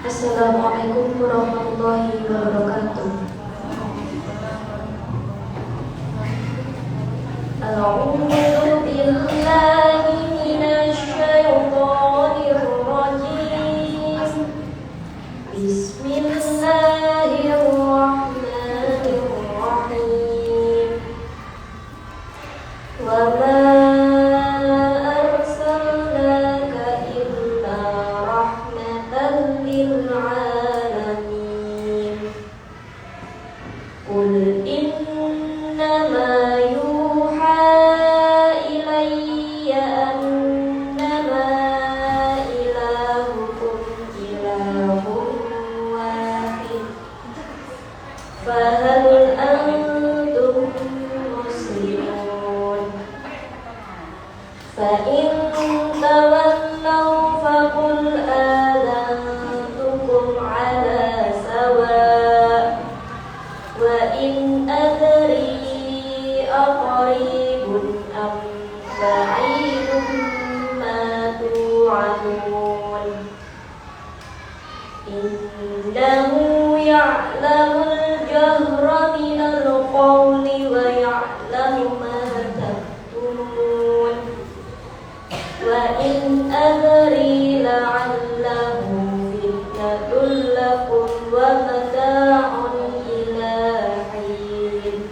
Assalamualaikum warahmatullahi wabarakatuh. A'udzu billahi minasy syaithanir rajim. Bismillahirrahmanirrahim. Wa ma arsalnaka illa rahmatan lil alamin. Qul innama yuha ilayya annama ilahukum ilahun wahid. Fahal antum muslimun? Fa in tawallaw faqul adantukum ala sawa' wa in adri aqribun am ba'idun ma tu'adun. Innahu ya'lamul jahra minal qawli wa ya'lamu ma taktumun. Wa in adri la'allahu fitnatun lakum wa mata'un ila hin.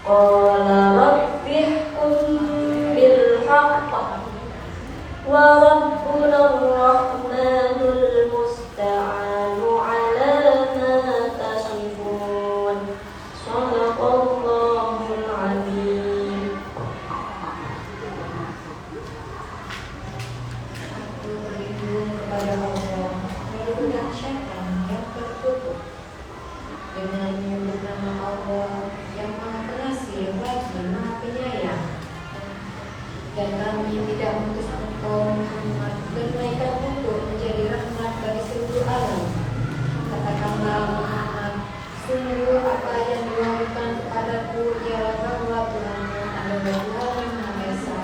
Qala rabbihkum bil haqq wa rabbuna ar-rahmanul musta'anu ala ma tasifun. Shadaqallahul azim. Berlindung kepada Allah dari godaan syaitan yang tertutup dengan menyebut nama Allah yang Maha Pengasih lagi Maha Penyayang. Dan kami tidak mengutus engkau Muhammad melainkan untuk menjadi rahmat bagi seluruh alam. Katakanlah Muhammad, sungguh apa yang diwahyukan kepadaku ialah bahwa Tuhanmu adalah Tuhan yang Maha Esa.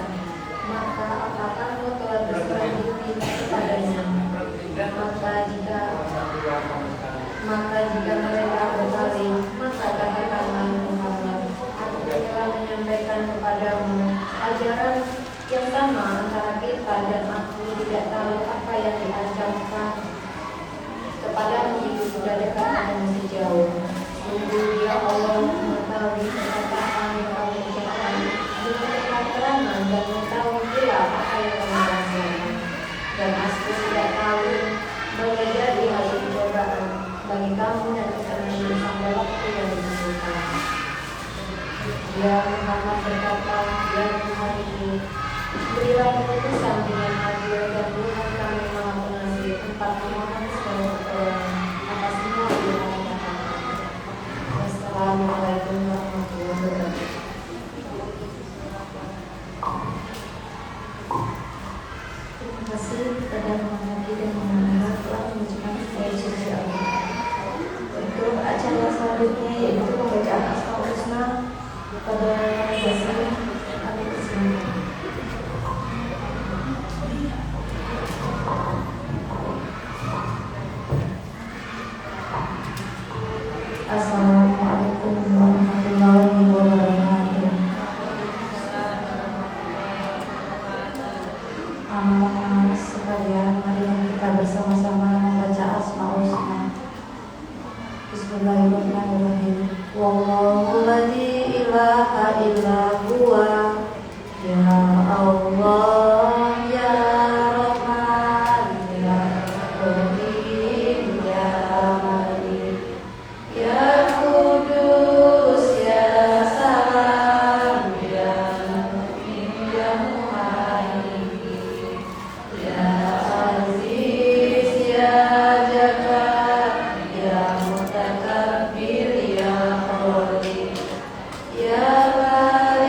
Maka apa kamu telah berserah diri kepadanya? Maka jika mereka berpaling, maka katakanlah Muhammad, aku telah menyampaikan kepadamu ajaran yang sama antara kita dan aku tidak tahu apa yang diajarkan kepadamu itu sudah dekat dan masih jauh. Sungguh dia Allah mengetahui perkataan yang kamu ucapkan dengan keterangan dan mengetahui pula apa yang kamu rasakan. Dan aku tidak tahu boleh jadi hasil cobaan bagi kamu dan kesenangan sampai waktu yang ditentukan. Ya Muhammad berkata, ya Tuhanku, berilah keputusan dengan adil dan Tuhan kami Maha Pengasih, tempat memohon segala pertolongan atas semua yang kami katakan. Wassalamualaikum warahmatullahi wabarakatuh. Terima kasih kepada Muhammad dan Muhammad telah menunjukkan supaya suci Allah. Untuk acara selanjutnya yaitu pembacaan Asmaul Husna pada dasar kami persilakan. Assalamualaikum warahmatullahi wabarakatuh. Anak-anak sekalian, mari kita bersama-sama membaca Asmaul Husna. Bismillahirrahmanirrahim. Wallahu la ilaha illa huwa. Ya Allah, ya Rahman, ya Rahim, ya Malik, ya Kudus, ya Salam, ya Mu'min, ya Muhaimin, ya Aziz, ya Jabbar, ya Mutakabbir, ya Khaliq, ya Bari.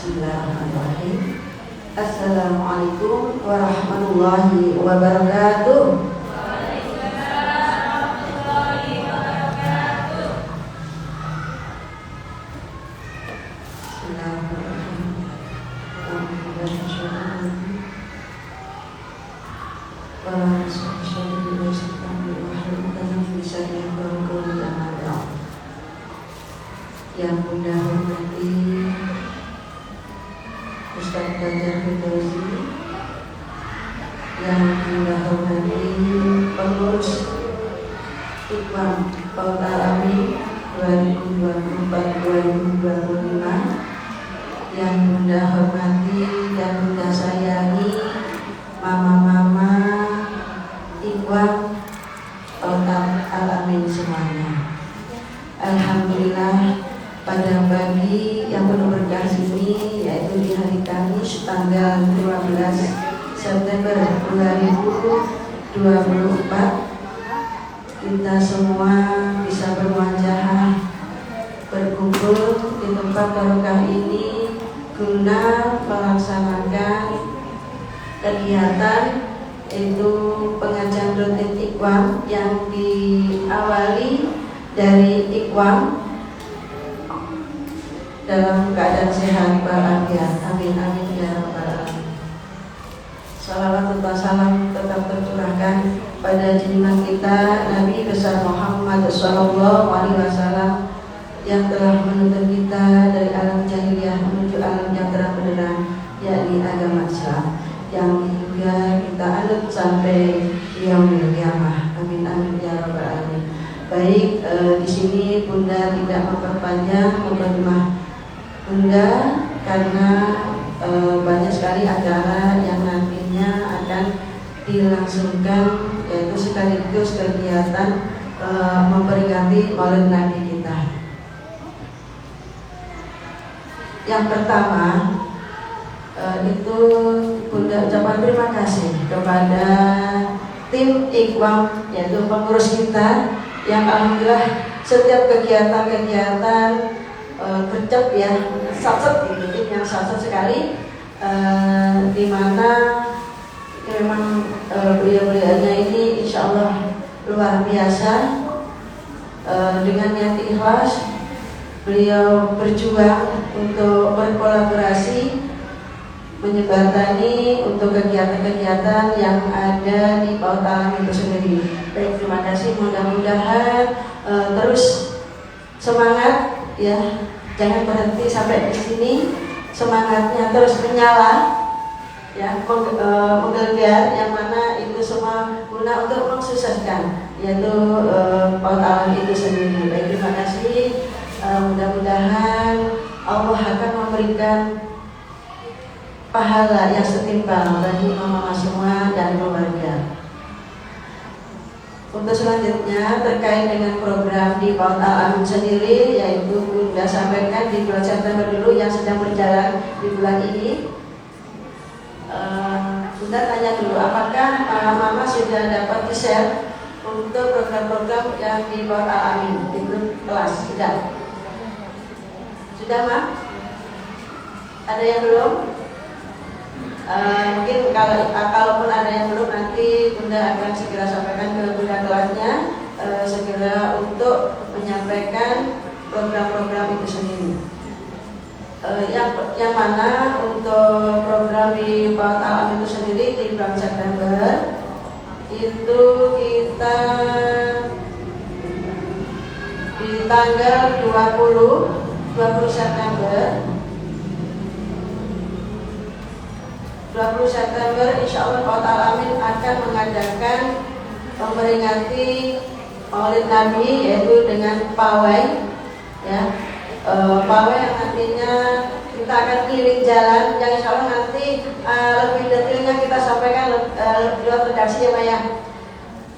Bismillahirrahmanirrahim. Assalamualaikum warahmatullahi wabarakatuh. Yang Bunda hormati Ustaz Fajar Firdausi, yang Bunda hormati pengurus Ikhwan Paul Alami 2024-2025, yang Bunda hormati dan Bunda sayangi mama-mama Ikhwan Paul Alami semuanya. Alhamdulillah, pada pagi yang penuh berkah ini, yaitu di hari Kamis tanggal 12 September 2024, kita semua bisa bermuajahah berkumpul di tempat barokah ini guna melaksanakan kegiatan itu pengajian rutin Ikhwan yang diawali dari Ikhwan dalam keadaan sehat walafiat. Amin amin ya rabbal alamin. salawatullah salam tetap tercurahkan pada junjungan kita Nabi besar Muhammad sallallahu alaihi wasallam yang telah menuntun kita dari alam jahiliyah menuju alam yang terang benderang, yakni agama Islam, yang hingga kita anut sampai yaumil qiyamah. Amin amin ya rabbal alamin. Baik, di sini Bunda tidak memperpanjang mukadimah Bunda karena banyak sekali acara yang nantinya akan dilangsungkan, yaitu sekaligus kegiatan memperingati Maulid Nabi kita. Yang pertama itu Bunda ucapkan terima kasih kepada tim Iqwam, yaitu pengurus kita yang alhamdulillah setiap kegiatan-kegiatan gercep ya, satset gitu, tim yang satset sekali, di mana ya memang beliau-beliaunya ini insya Allah luar biasa, dengan niat ikhlas beliau berjuang untuk berkolaborasi menyebatani untuk kegiatan-kegiatan yang ada di PAUD Al-Amin itu sendiri. Baik, terima kasih. Mudah-mudahan terus semangat ya, jangan berhenti sampai di sini, semangatnya terus menyala ya, menggelegar, yang mana itu semua guna untuk mensukseskan yaitu PAUD Al-Amin itu sendiri. Baik, terima kasih. Mudah-mudahan Allah akan memberikan pahala yang setimpal bagi mama semua dan keluarga. Untuk selanjutnya terkait dengan program di PAUD Al-Amin sendiri, yaitu Bunda sampaikan di bulan September dulu yang sedang berjalan di bulan ini. Bunda tanya dulu, apakah mama sudah dapat di-share untuk program-program yang di PAUD Al-Amin di grup kelas? Sudah Ma? Ada yang belum? Mungkin kalaupun ada yang belum, nanti Bunda akan segera sampaikan ke Bunda kelasnya, segera untuk menyampaikan program-program itu sendiri. Yang mana untuk program di PAUD Al-Amin itu sendiri di bulan September itu kita di tanggal 20 September 20 September insya Allah PAUD Al-Amin akan mengadakan memperingati Maulid Nabi, yaitu dengan pawai ya, pawai yang nantinya kita akan keliling jalan, yang insya Allah nanti lebih detailnya kita sampaikan lewat redaksi ya Maya.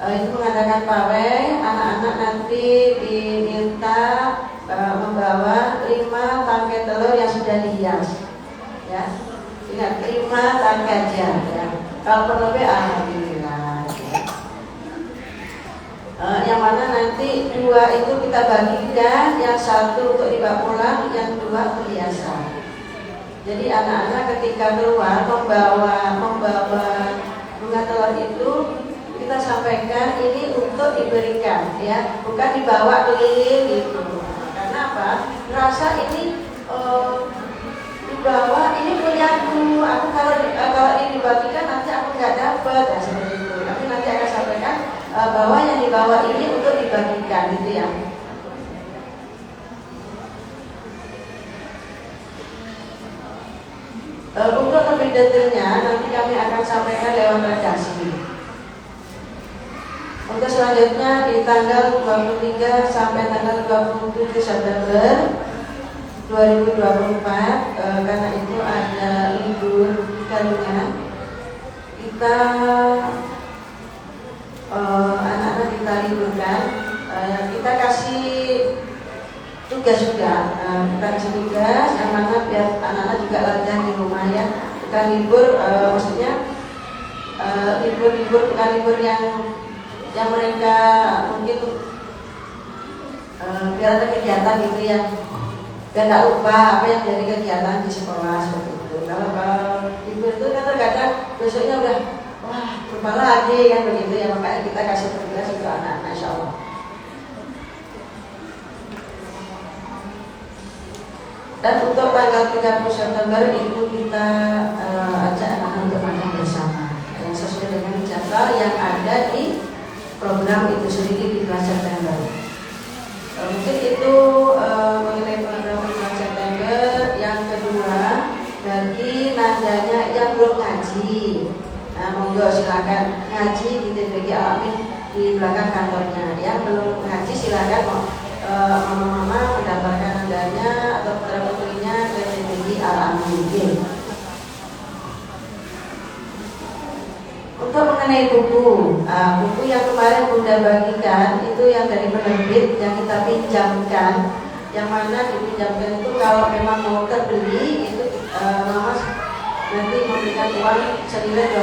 Itu mengadakan pawai, anak-anak nanti diminta membawa 5 tangkai telur yang sudah dihias ya. Ingat, 5 tangkai aja ya. Kalau perlu alhamdulillah ya. Yang mana nanti 2 itu kita bagikan, yang 1 untuk dibawa pulang, yang 2 untuk hiasan. Jadi anak-anak ketika keluar membawa bunga telur itu kita sampaikan ini untuk diberikan ya, bukan dibawa keliling gitu. Karena apa? Rasa ini dibawa, ini punyaku, aku kalau ini dibagikan nanti aku nggak dapat ya, seperti itu. Tapi nanti akan sampaikan bahwa yang dibawa ini untuk dibagikan gitu ya. Untuk lebih detailnya nanti kami akan sampaikan lewat redaksi. Untuk selanjutnya di tanggal 23 sampai tanggal 27 September 2024, karena itu ada libur kandungan, kita anak-anak kita liburkan, kita kasih tugas juga, kita kasih tugas yang mana biar anak-anak juga latihan di rumah ya, bukan libur, maksudnya libur bukan libur yang mereka mungkin biar ada kegiatan gitu ya, dan nggak lupa apa yang jadi kegiatan di sekolah seperti itu. Kalau libur itu kan terkadang besoknya udah wah lupa lagi kan begitu ya, makanya kita kasih tugas untuk anak-anak insya Allah. Dan untuk tanggal 30 September itu kita ajak anak-anak untuk makan bersama. yang ada di program itu sendiri di bulan September. Mungkin itu mengenai program bulan September. Yang kedua, bagi nadanya yang belum ngaji, nah monggo silakan ngaji di TPG Al-Amin di belakang kantornya. Yang belum ngaji silakan mama-mama mendapatkan nadanya atau putra putrinya ke TPG Al-Amin. Untuk mengenai buku, buku yang kemarin Bunda bagikan itu yang dari penerbit yang kita pinjamkan, yang mana dipinjamkan itu kalau memang mau terbeli itu mama nanti memberikan uang senilai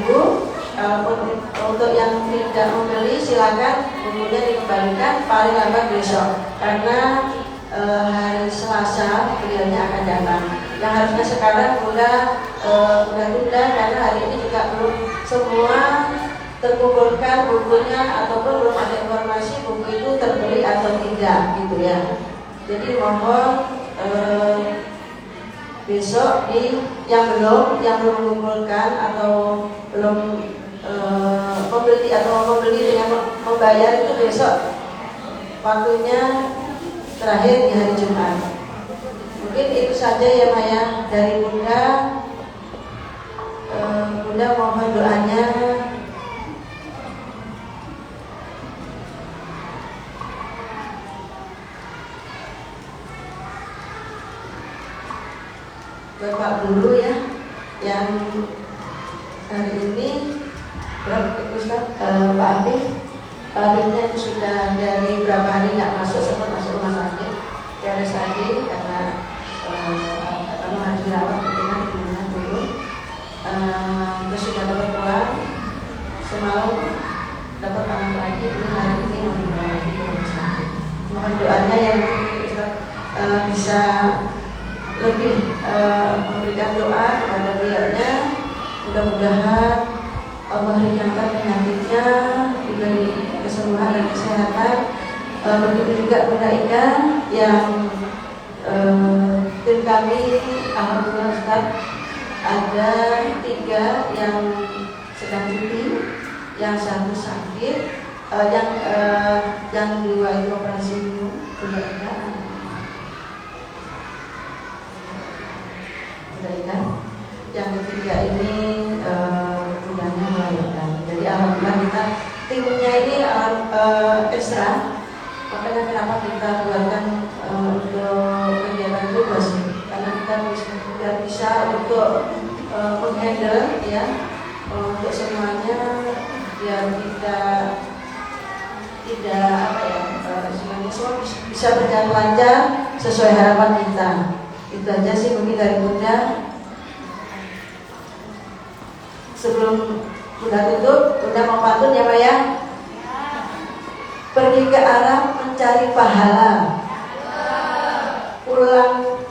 25.000. Untuk yang tidak membeli silakan bukunya dikembalikan paling lambat besok, karena hari Selasa beliaunya akan datang. Yang harusnya sekarang Bunda tunda karena hari ini juga belum semua terkumpulkan bukunya ataupun belum ada informasi buku itu terbeli atau tidak gitu ya. Jadi mohon besok yang belum mengumpulkan atau belum membeli dengan membayar itu besok waktunya terakhir di hari Jumat. Mungkin itu saja ya Maya dari Bunda. Bunda mohon doanya. Bapak dulu ya, yang hari ini Ustaz Pak Afif. Pak Afifnya itu sudah dari berapa hari nggak sempat masuk rumah sakit di RSAD karena harus dirawat dengan gimana dulu. Terus sudah dapat pulang semalam, dapat anak lagi, ini hari ini mau dibawa lagi ke rumah sakit. Mohon doanya yang bisa lebih memberikan doa kepada beliaunya, mudah-mudahan Allah ringankan penyakitnya, diberi kesembuhan dan kesehatan. Begitu juga Bunda Ika yang tim kami alhamdulillah Ustaz ada 3 yang sedang cuti, yang 1 sakit, yang 2 itu operasi Bunda Ika. Yang ketiga ini bundanya melahirkan. Jadi alhamdulillah kita timnya ini ekstra. Makanya kenapa kita buatkan untuk kegiatan juga sih, karena kita bisa untuk menghandle ya untuk semuanya biar tidak apa ya semua bisa berjalan lancar sesuai harapan kita. Itu aja sih mungkin dari Bunda. Sebelum Bunda tutup, Bunda mau pantun ya Pak ya? Pergi ke Arab mencari pahala,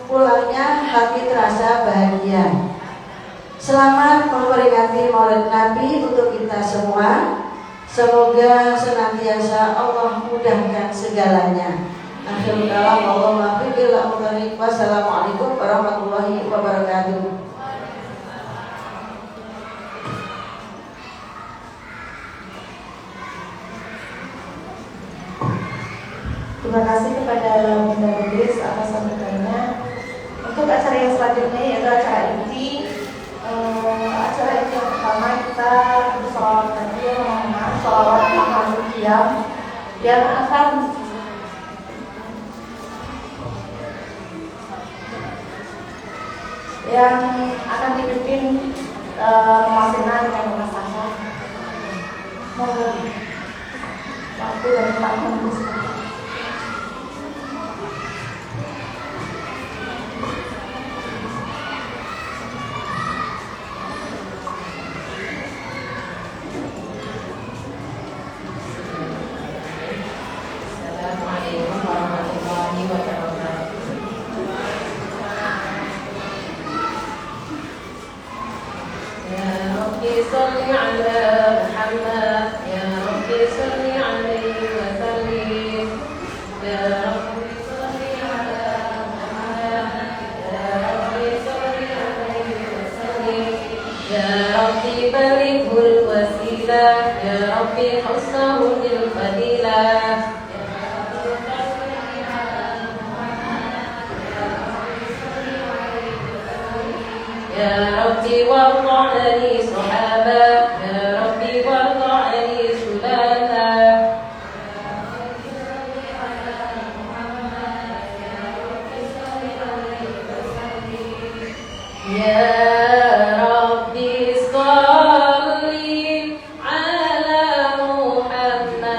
pulangnya hati terasa bahagia. Selamat memperingati Maulid Nabi untuk kita semua. Semoga senantiasa Allah mudahkan segalanya. Akhirul kalam, wassalamualaikum warahmatullahi wabarakatuh. Terima kasih kepada Bunda Lubis atas sambutannya. Untuk acara yang selanjutnya yaitu acara inti. Acara inti yang pertama kita bersolawat Nabi Muhammad, solawat Muhammad yang akan dipimpin Masina dengan Mas Sasa. Mohon waktu dari Pak Menteri. صل على محمد يا رب صل عليه وسلم يا رب صل على محمد يا رب صل عليه وسلم يا رب بلغه الوسيلة ربي حسنه للفضيلة يا ربي وارض لي صحابا يا ربي وارض لي سلالا يا ربي صل على محمد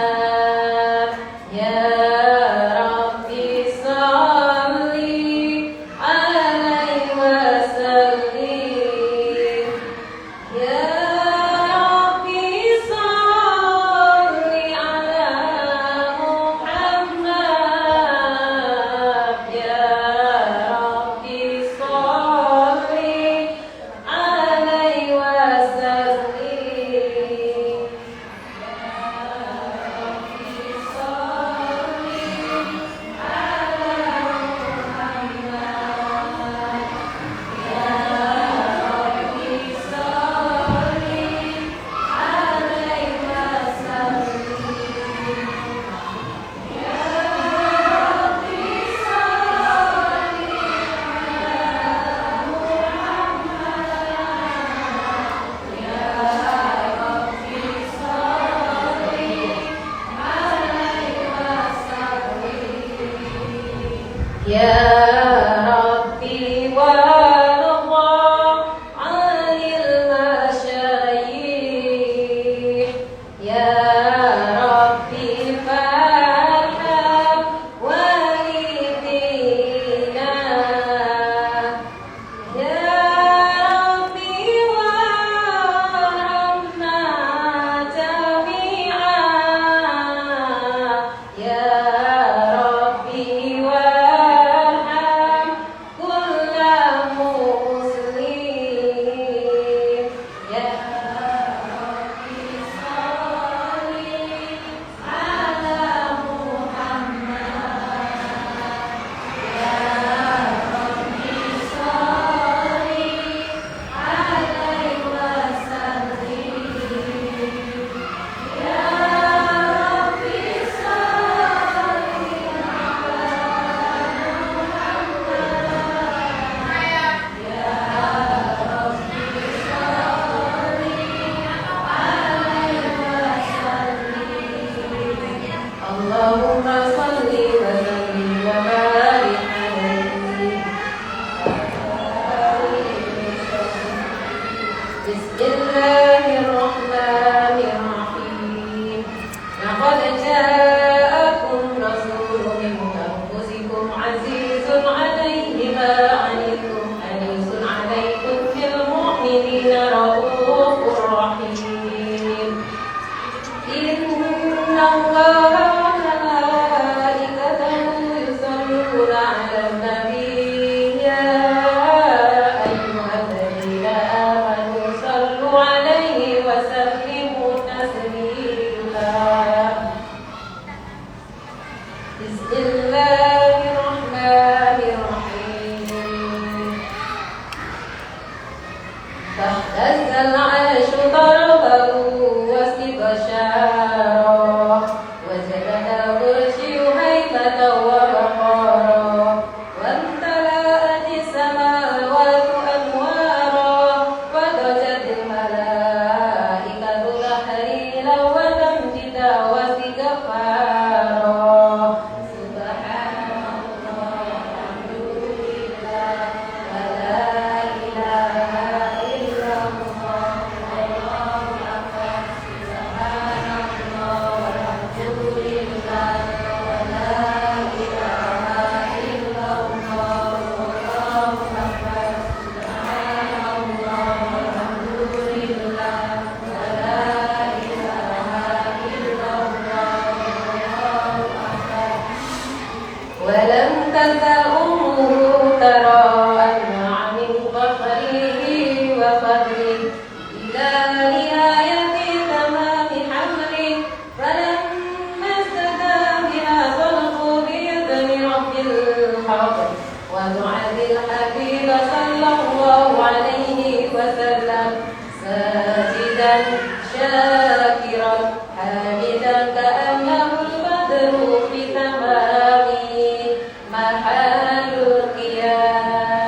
شاكرا حامدا كأنه البدر في تمامه محال القيام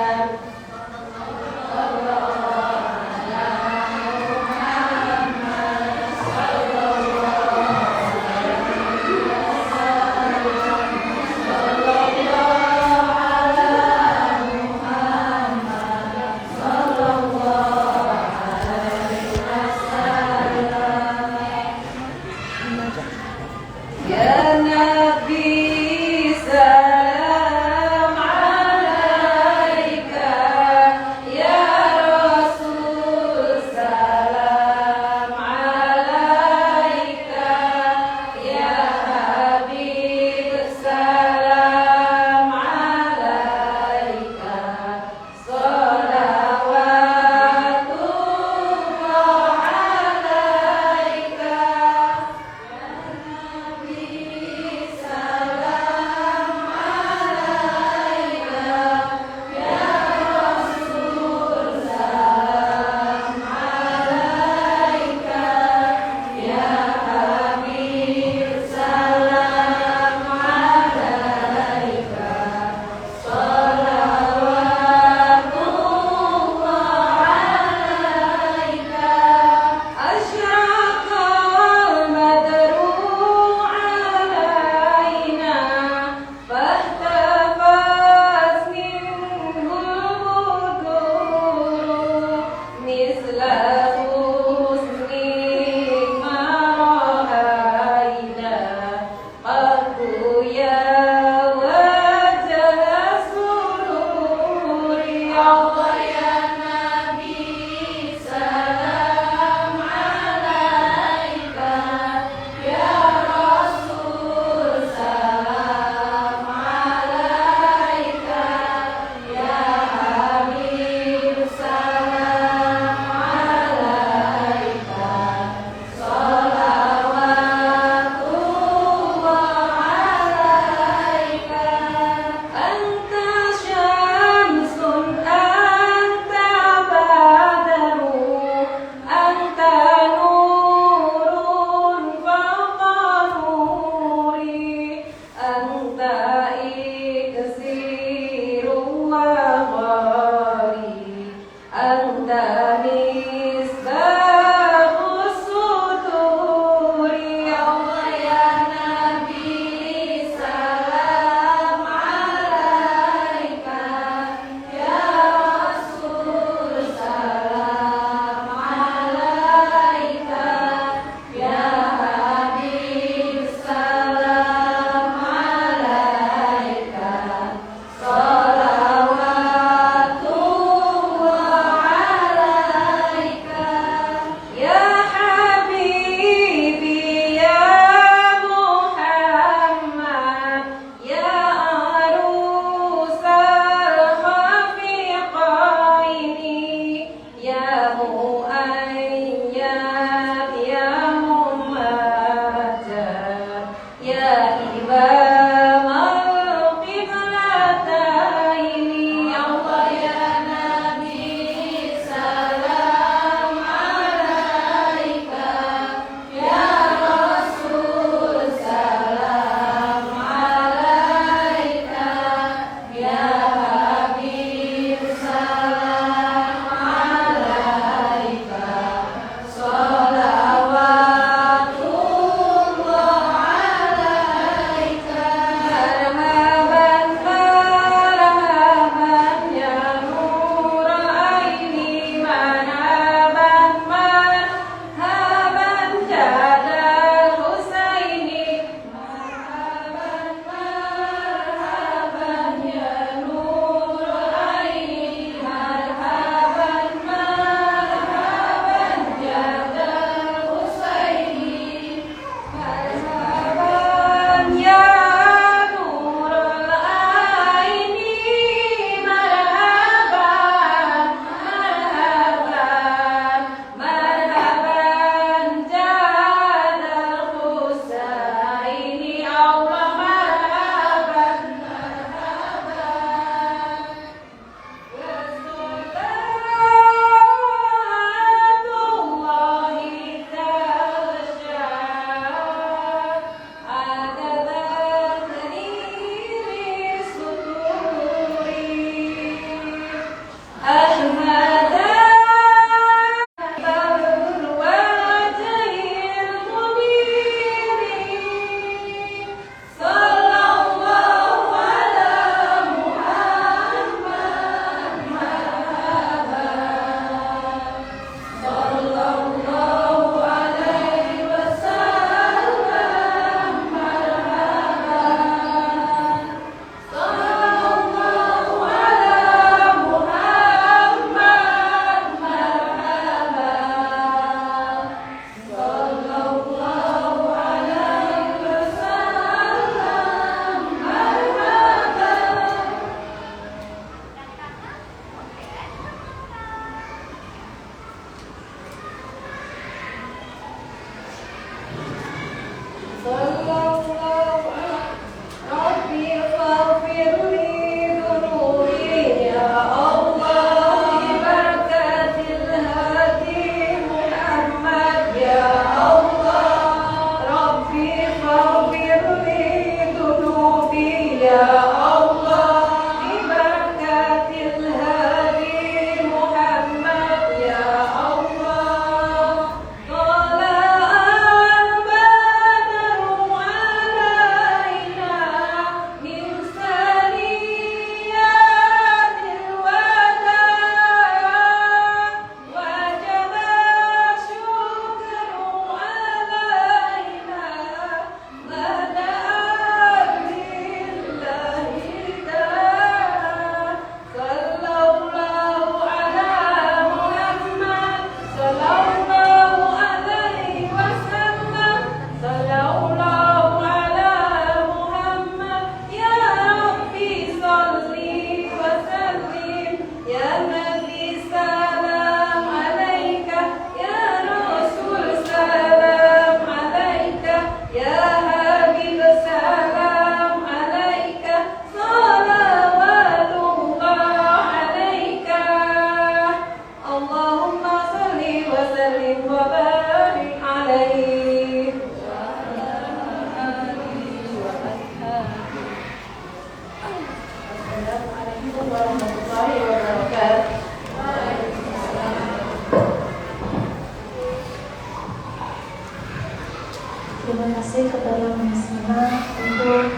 Terima kasih kepada Mas Nina untuk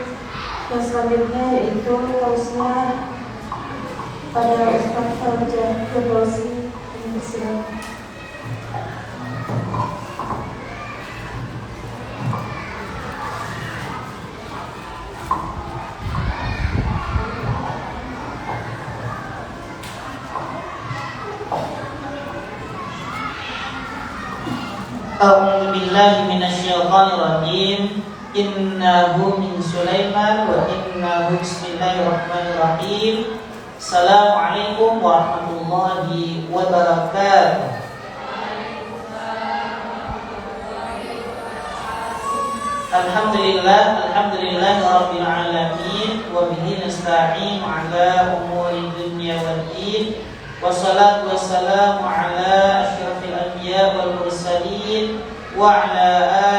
yang selanjutnya yaitu pausnya pada Ustaz Fajar Firdausi. Silakan. A'udzu billahi minasyaitonir rajim. Innahu min Sulaiman wa innahu bismillahirrahmanirrahim. Assalamualaikum warahmatullahi wabarakatuh. Alhamdulillah rabbil alamin wa bihi nasta'in ala umuri dunya waddin. Wassalatu wassalamu ala asyrafil anbiya wal mursalin wa ala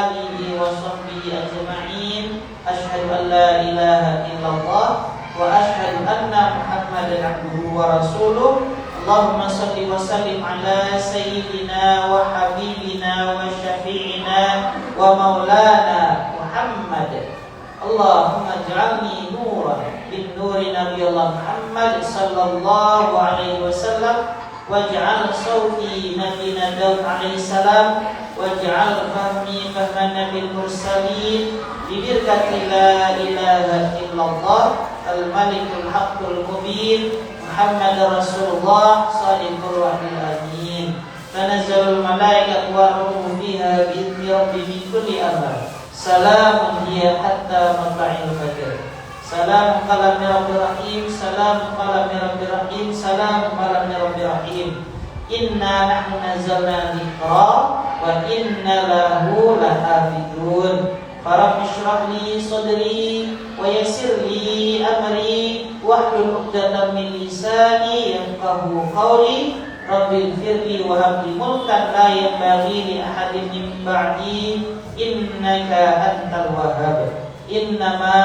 alihi wa sahbihi ajma'in. Asyhadu an la ilaha illallah wa asyhadu anna Muhammadan abduhu wa rasuluh. Allahumma shalli wa sallim ala sayyidina wa habibina wa syafi'ina wa maulana Muhammad. Allahumma ij'alni nuran bin nuri Nabi Allah Muhammad sallallahu alaihi wasallam waj'al sawti Nabi Daud alaihi salam waj'al fahmi fahman nabil mursalin bi birkati la ilaha illallah al-malikul haqqul mubin Muhammad Rasulullah shadiqur wa'dil amin. Tanazzalul malaikatu wa ruhu fiha bi idzni rabbi min kulli amr. Salamun hiya hatta matla'il fajr. Salamun qala min rabbir rahim. Salamun qala min rabbir rahim. Salamun qala min rabbir rahim. Inna nahnu nazzalna dzikra wa inna lahu lahafidun. Farab ishrah li sadri wa yassir li amri wahlul 'uqdatam min lisani yafqahu qawli. Rabbil firli wa habli mulkan la yanbaghi li ahadin min ba'di innaka antal wahhab. Innama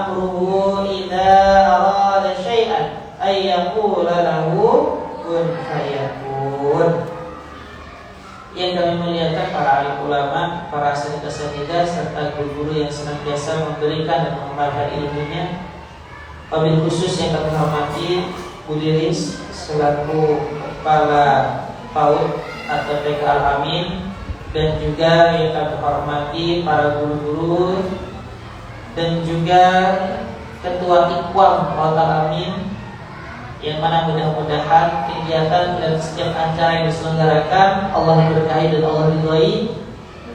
amruhu idza arada syai'an ay yaqula lahu kun fayakun. Yang kami muliakan para alim ulama, para asatidzah serta guru-guru yang senantiasa memberikan dan mengamalkan ilmunya. Wabil khusus yang kami hormati Bu Lilis selaku Kepala PAUD atau PK Al-Amin, dan juga yang kami hormati para guru-guru dan juga Ketua Iqwam PAUD Al-Amin, yang mana mudah-mudahan kegiatan dan setiap acara yang diselenggarakan Allah berkahi dan Allah ridhoi,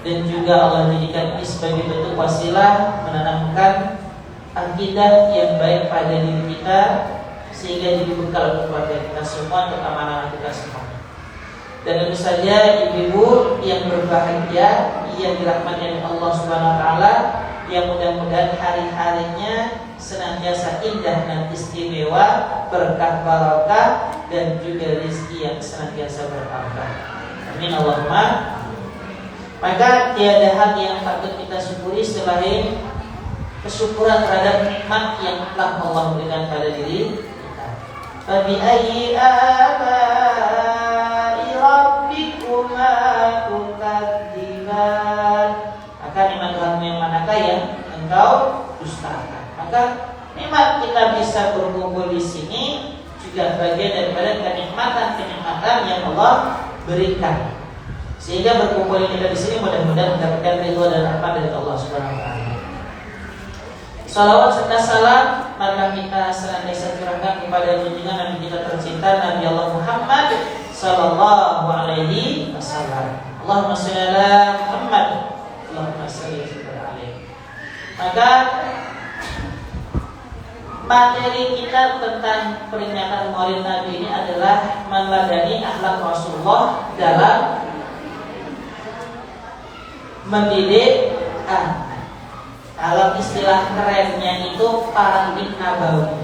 dan juga Allah jadikan ini sebagai bentuk wasilah menanamkan akidah yang baik pada diri kita, sehingga jadi bekal untuk keluarga kita semua, terutama anak kita semua. Dan tentu saja ibu-ibu yang berbahagia, yang dirahmati oleh Allah Subhanahu wa taala, yang mudah-mudahan hari-harinya senantiasa indah dan istimewa, berkah barokah, dan juga rezeki yang senantiasa berkah. Amin Allahumma. Maka tiada hal yang patut kita syukuri selain kesyukuran terhadap nikmat yang telah Allah berikan pada diri kita. Fabi ayyi ala'i rabbikuma tukadziban. Maka nikmat Tuhanmu yang manakah yang engkau dustakan? Maka nikmat kita bisa berkumpul di sini juga bagian daripada kenikmatan yang Allah berikan. Sehingga berkumpul kita di sini mudah-mudahan mendapatkan ridho dan rahmat dari Allah Subhanahu wa taala. Salawat serta salam maka kita senantiasa curahkan kepada junjungan Nabi kita tercinta Nabi Allah Muhammad sallallahu alaihi wasallam. Allahumma shalli ala Muhammad. Allahumma shalli alaihi. Maka materi kita tentang peringatan Maulid Nabi ini adalah meneladani akhlak Rasulullah dalam mendidik anak. Kalau istilah kerennya itu parenting nabawi.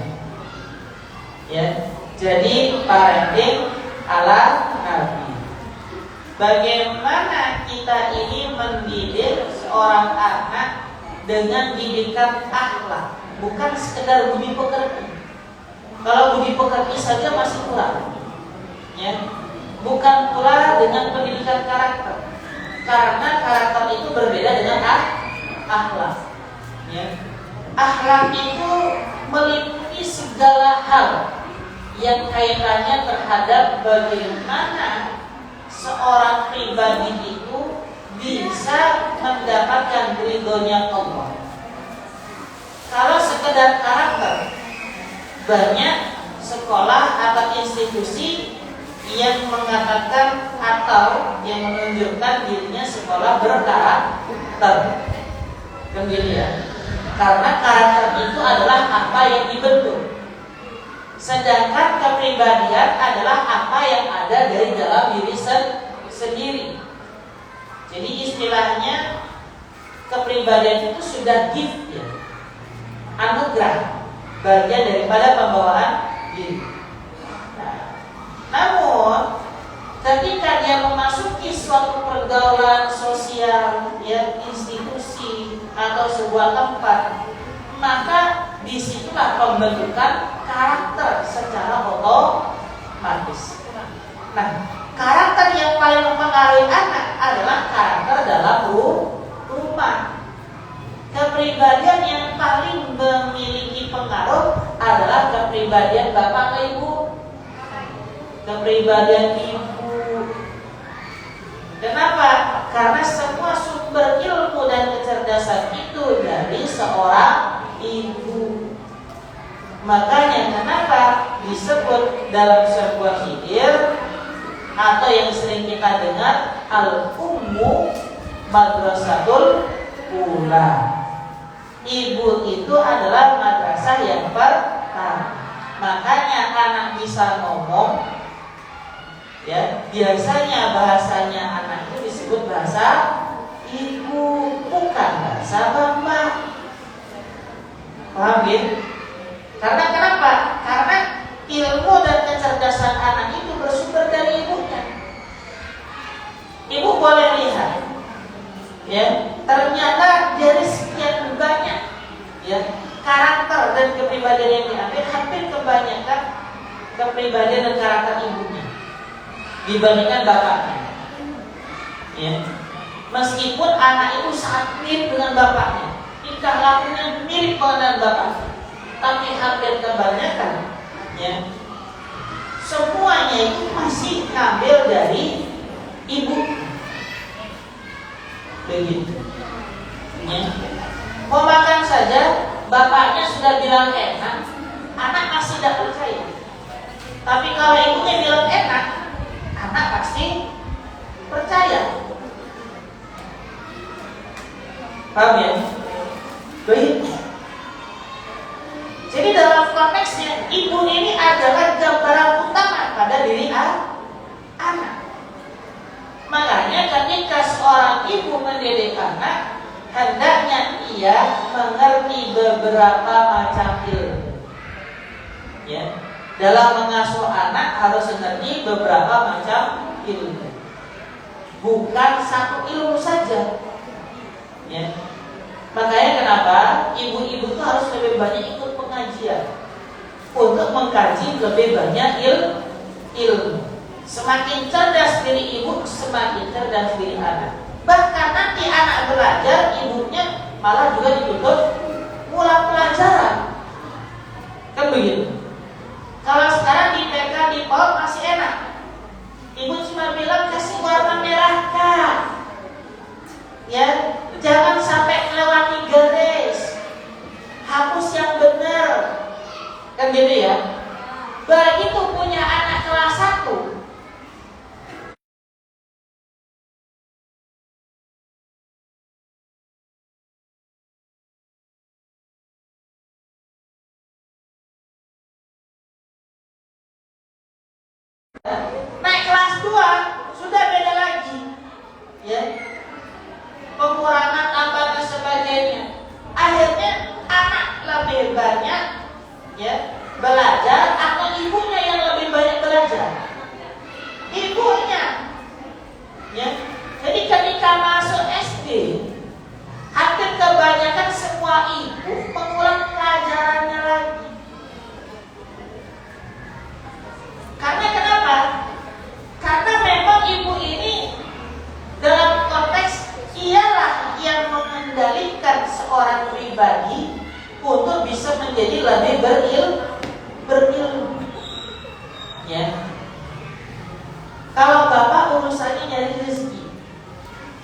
Ya, jadi parenting ala Nabi. Bagaimana kita ini mendidik seorang anak dengan didikan akhlak, bukan sekedar budi pekerti. Kalau budi pekerti saja masih kurang. Ya, bukan pula dengan pendidikan karakter. Karena karakter itu berbeda dengan akhlak. Ya. Akhlak itu meliputi segala hal yang kaitannya terhadap bagaimana seorang pribadi itu bisa mendapatkan ridhonya Allah. Kalau sekedar karakter, banyak sekolah atau institusi yang mengatakan atau yang menunjukkan dirinya sekolah berkarakter, kan gitu ya. Karena karakter itu adalah apa yang dibentuk, sedangkan kepribadian adalah apa yang ada dari dalam diri sendiri. Jadi istilahnya kepribadian itu sudah gift ya, anugerah, bagian daripada pembawaan diri. Namun ketika dia memasuki suatu pergaulan sosial, ya, institusi atau sebuah tempat, maka disitulah pembentukan karakter secara otomatis. Nah, karakter yang paling mempengaruhi anak adalah karakter dalam rumah. Kepribadian yang paling memiliki pengaruh adalah kepribadian bapak ke ibu, kepribadian ibu. Kenapa? Karena semua sumber ilmu dan kecerdasan itu dari seorang ibu. Makanya kenapa disebut dalam sebuah zikir atau yang sering kita dengar, al-ummu madrasatul ula. Ibu itu adalah madrasah yang pertama. Makanya anak bisa ngomong, ya, biasanya bahasanya anak itu disebut bahasa ibu, bukan bahasa bapak. Paham ya? Karena kenapa? Karena ilmu dan kecerdasan anak itu bersumber dari ibunya. Ibu boleh lihat, ya, ternyata dari sekian banyak, ya, karakter dan kepribadian yang diambil, hampir kebanyakan kepribadian dan karakter ibunya dibandingkan bapaknya. Ya. Meskipun anak itu sangat mirip dengan bapaknya, tingkah lakunya mirip dengan bapaknya, tapi hampir kebanyakan, ya, semuanya itu masih ngambil dari ibu. Begitu. Ya. Mau makan saja, bapaknya sudah bilang enak, anak masih tidak percaya. Tapi kalau ibunya bilang enak, anak pasti percaya. Paham ya? Baik. Jadi dalam konteksnya, ibu ini adalah gambaran utama pada diri anak. Makanya ketika seorang ibu mendidik anak, hendaknya ia mengerti beberapa macam ilmu. Ya, dalam mengasuh anak harus mengerti beberapa macam ilmu. Bukan satu ilmu saja. Ya. Makanya kenapa ibu-ibu itu harus lebih banyak ikut pengajian untuk mengkaji lebih banyak ilmu. Semakin cerdas diri ibu, semakin cerdas diri anak. Bahkan nanti anak belajar, ibunya malah juga dituntut pulang pelajaran. Kan begitu. Kalau sekarang di TK, di PAUD masih enak, ibu cuma bilang kasih warna merah Kak, ya, jangan sampai melewati garis, hapus yang benar, kan gitu ya. Begitu punya anak kelas 1, naik kelas 2 sudah beda lagi, ya, pengurangan apa dan sebagainya. Akhirnya anak lebih banyak, ya, belajar atau ibunya yang lebih banyak belajar? Ibunya, ya. Jadi ketika masuk SD, hampir kebanyakan semua ibu mengulang pelajarannya lagi. Karena kenapa? Karena memang bisa menjadi lebih berilmu. Ya. Kalau bapak urusannya nyari rezeki,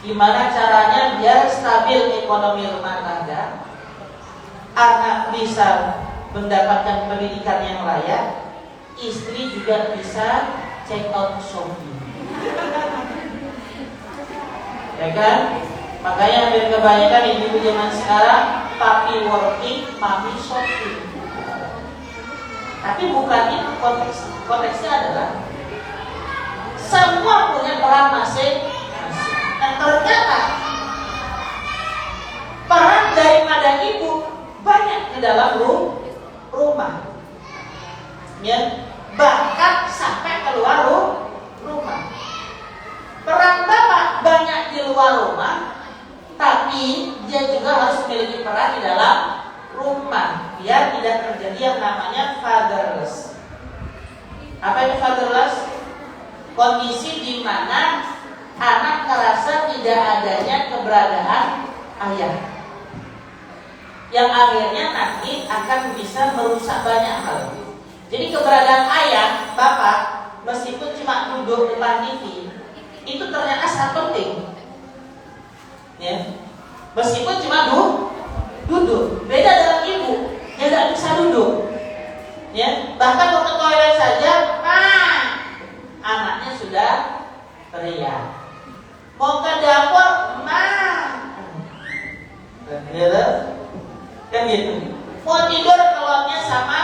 gimana caranya biar stabil ekonomi rumah tangga, anak bisa mendapatkan pendidikan yang layak, istri juga bisa check out shopping. Ya kan? Makanya hampir kebanyakan ibu zaman sekarang papi working, mami shopping. Tapi bukan itu konteksnya adalah semua punya peran masing-masing. Dan ternyata peran daripada ibu banyak di dalam rumah. Ya, bahkan sampai keluar rumah. Peran bapak banyak di luar rumah, tapi dia juga harus memiliki peran di dalam rumah biar tidak terjadi yang namanya fatherless. Apa itu fatherless? Kondisi di mana anak merasa tidak adanya keberadaan ayah, yang akhirnya nanti akan bisa merusak banyak hal. Jadi keberadaan ayah, bapak, meskipun cuma duduk depan TV, itu ternyata sangat penting. Ya, meskipun cuma duduk, beda dengan ibu, dia tidak bisa duduk. Ya, bahkan mau ke toilet saja, anaknya sudah teriak. Mau ke dapur, gitu. Kan gitu. Mau tidur keluarnya sama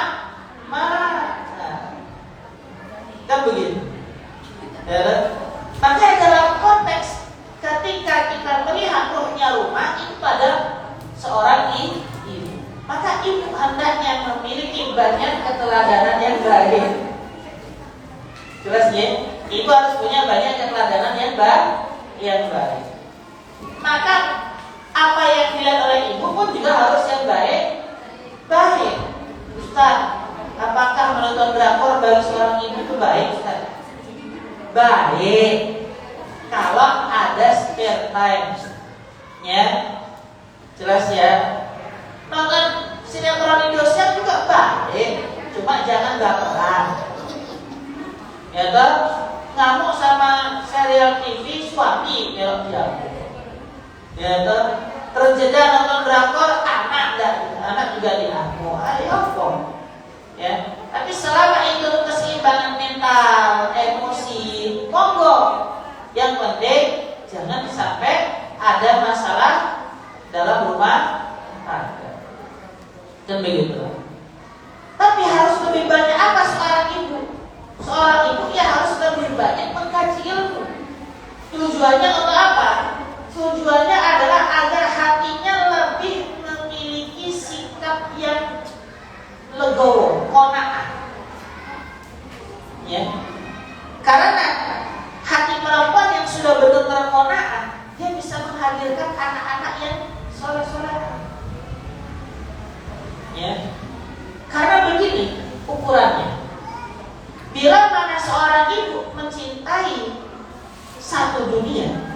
kan begitu. Ya, makanya dalam konteks ketika kita melihat ruhnya rumah itu pada seorang ibu, maka ibu hendaknya memiliki banyak keteladanan yang baik. Jelas ya? Ibu harus punya banyak keteladanan yang baik. Maka apa yang dilihat oleh ibu pun juga harus yang baik. Ustaz, apakah menonton drakor bagi seorang ibu itu baik, Ustaz? Baik kalau ada spare time. Ya, jelas ya. Nonton sinetron Indosiar juga baik, cuma jangan baperan. Ya toh, ngamuk sama serial TV suami belok jauh. Ya toh, terjeda nonton drakor anak juga diamuk. Ayo kok. Ya, tapi selama itu keseimbangan mental, emosi, monggo. Yang penting jangan sampai ada masalah dalam rumah tangga. Dan begitu. Tapi harus lebih banyak apa seorang ibu? Seorang ibu ya harus lebih banyak mengkaji ilmu. Tujuannya untuk apa? Tujuannya adalah agar hatinya lebih memiliki sikap yang legowo, qanaah. Ya. Karena hati perempuan yang sudah benar-benar qanaah, dia bisa menghadirkan anak-anak yang soleh-soleh. Ya. Karena begini ukurannya. Bila mana seorang ibu mencintai satu dunia,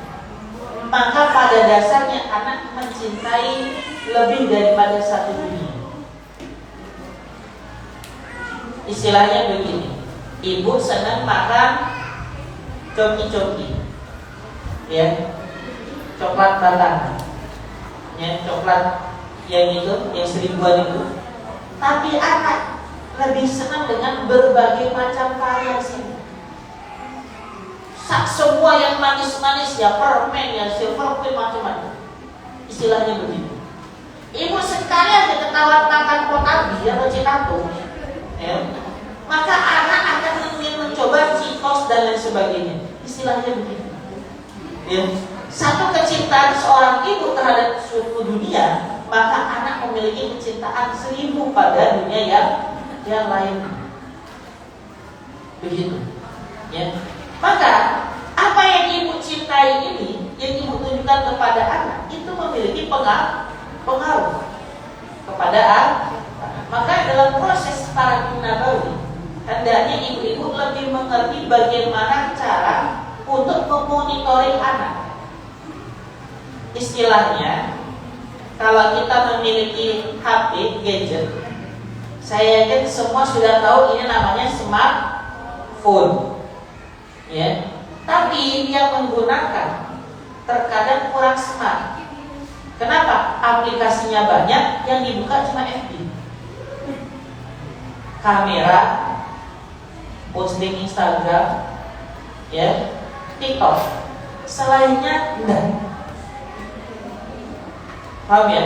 maka pada dasarnya anak mencintai lebih daripada satu dunia. Istilahnya begini, ibu senang makan coki-coki, ya, coklat batang, ya, coklat yang itu, yang seribuan itu. Tapi anak lebih senang dengan berbagai macam variasi. Semua yang manis-manis, ya permen, ya silver cream, macam-macam. Istilahnya begitu. Ibu sekali aja ketahuan makan kotabi atau citato, ya, maka anak akan ingin mencoba citos dan lain sebagainya. Istilahnya begitu. Ya. Satu kecintaan seorang ibu terhadap suatu dunia, maka anak memiliki kecintaan 1000 pada dunia yang lain. Begitu. Ya. Maka apa yang ibu cintai ini, yang ibu tunjukkan kepada anak, itu memiliki pengaruh kepada anak. Maka dalam proses tarbiyyah nabawi, hendaknya ibu-ibu lebih mengerti bagaimana cara untuk memonitoring anak. Istilahnya, kalau kita memiliki HP gadget, saya yakin semua sudah tahu ini namanya smartphone, ya. Tapi dia menggunakan terkadang kurang smart. Kenapa? Aplikasinya banyak, yang dibuka cuma FB, kamera, posting Instagram, ya, TikTok. Selainnya enggak. Paham ya?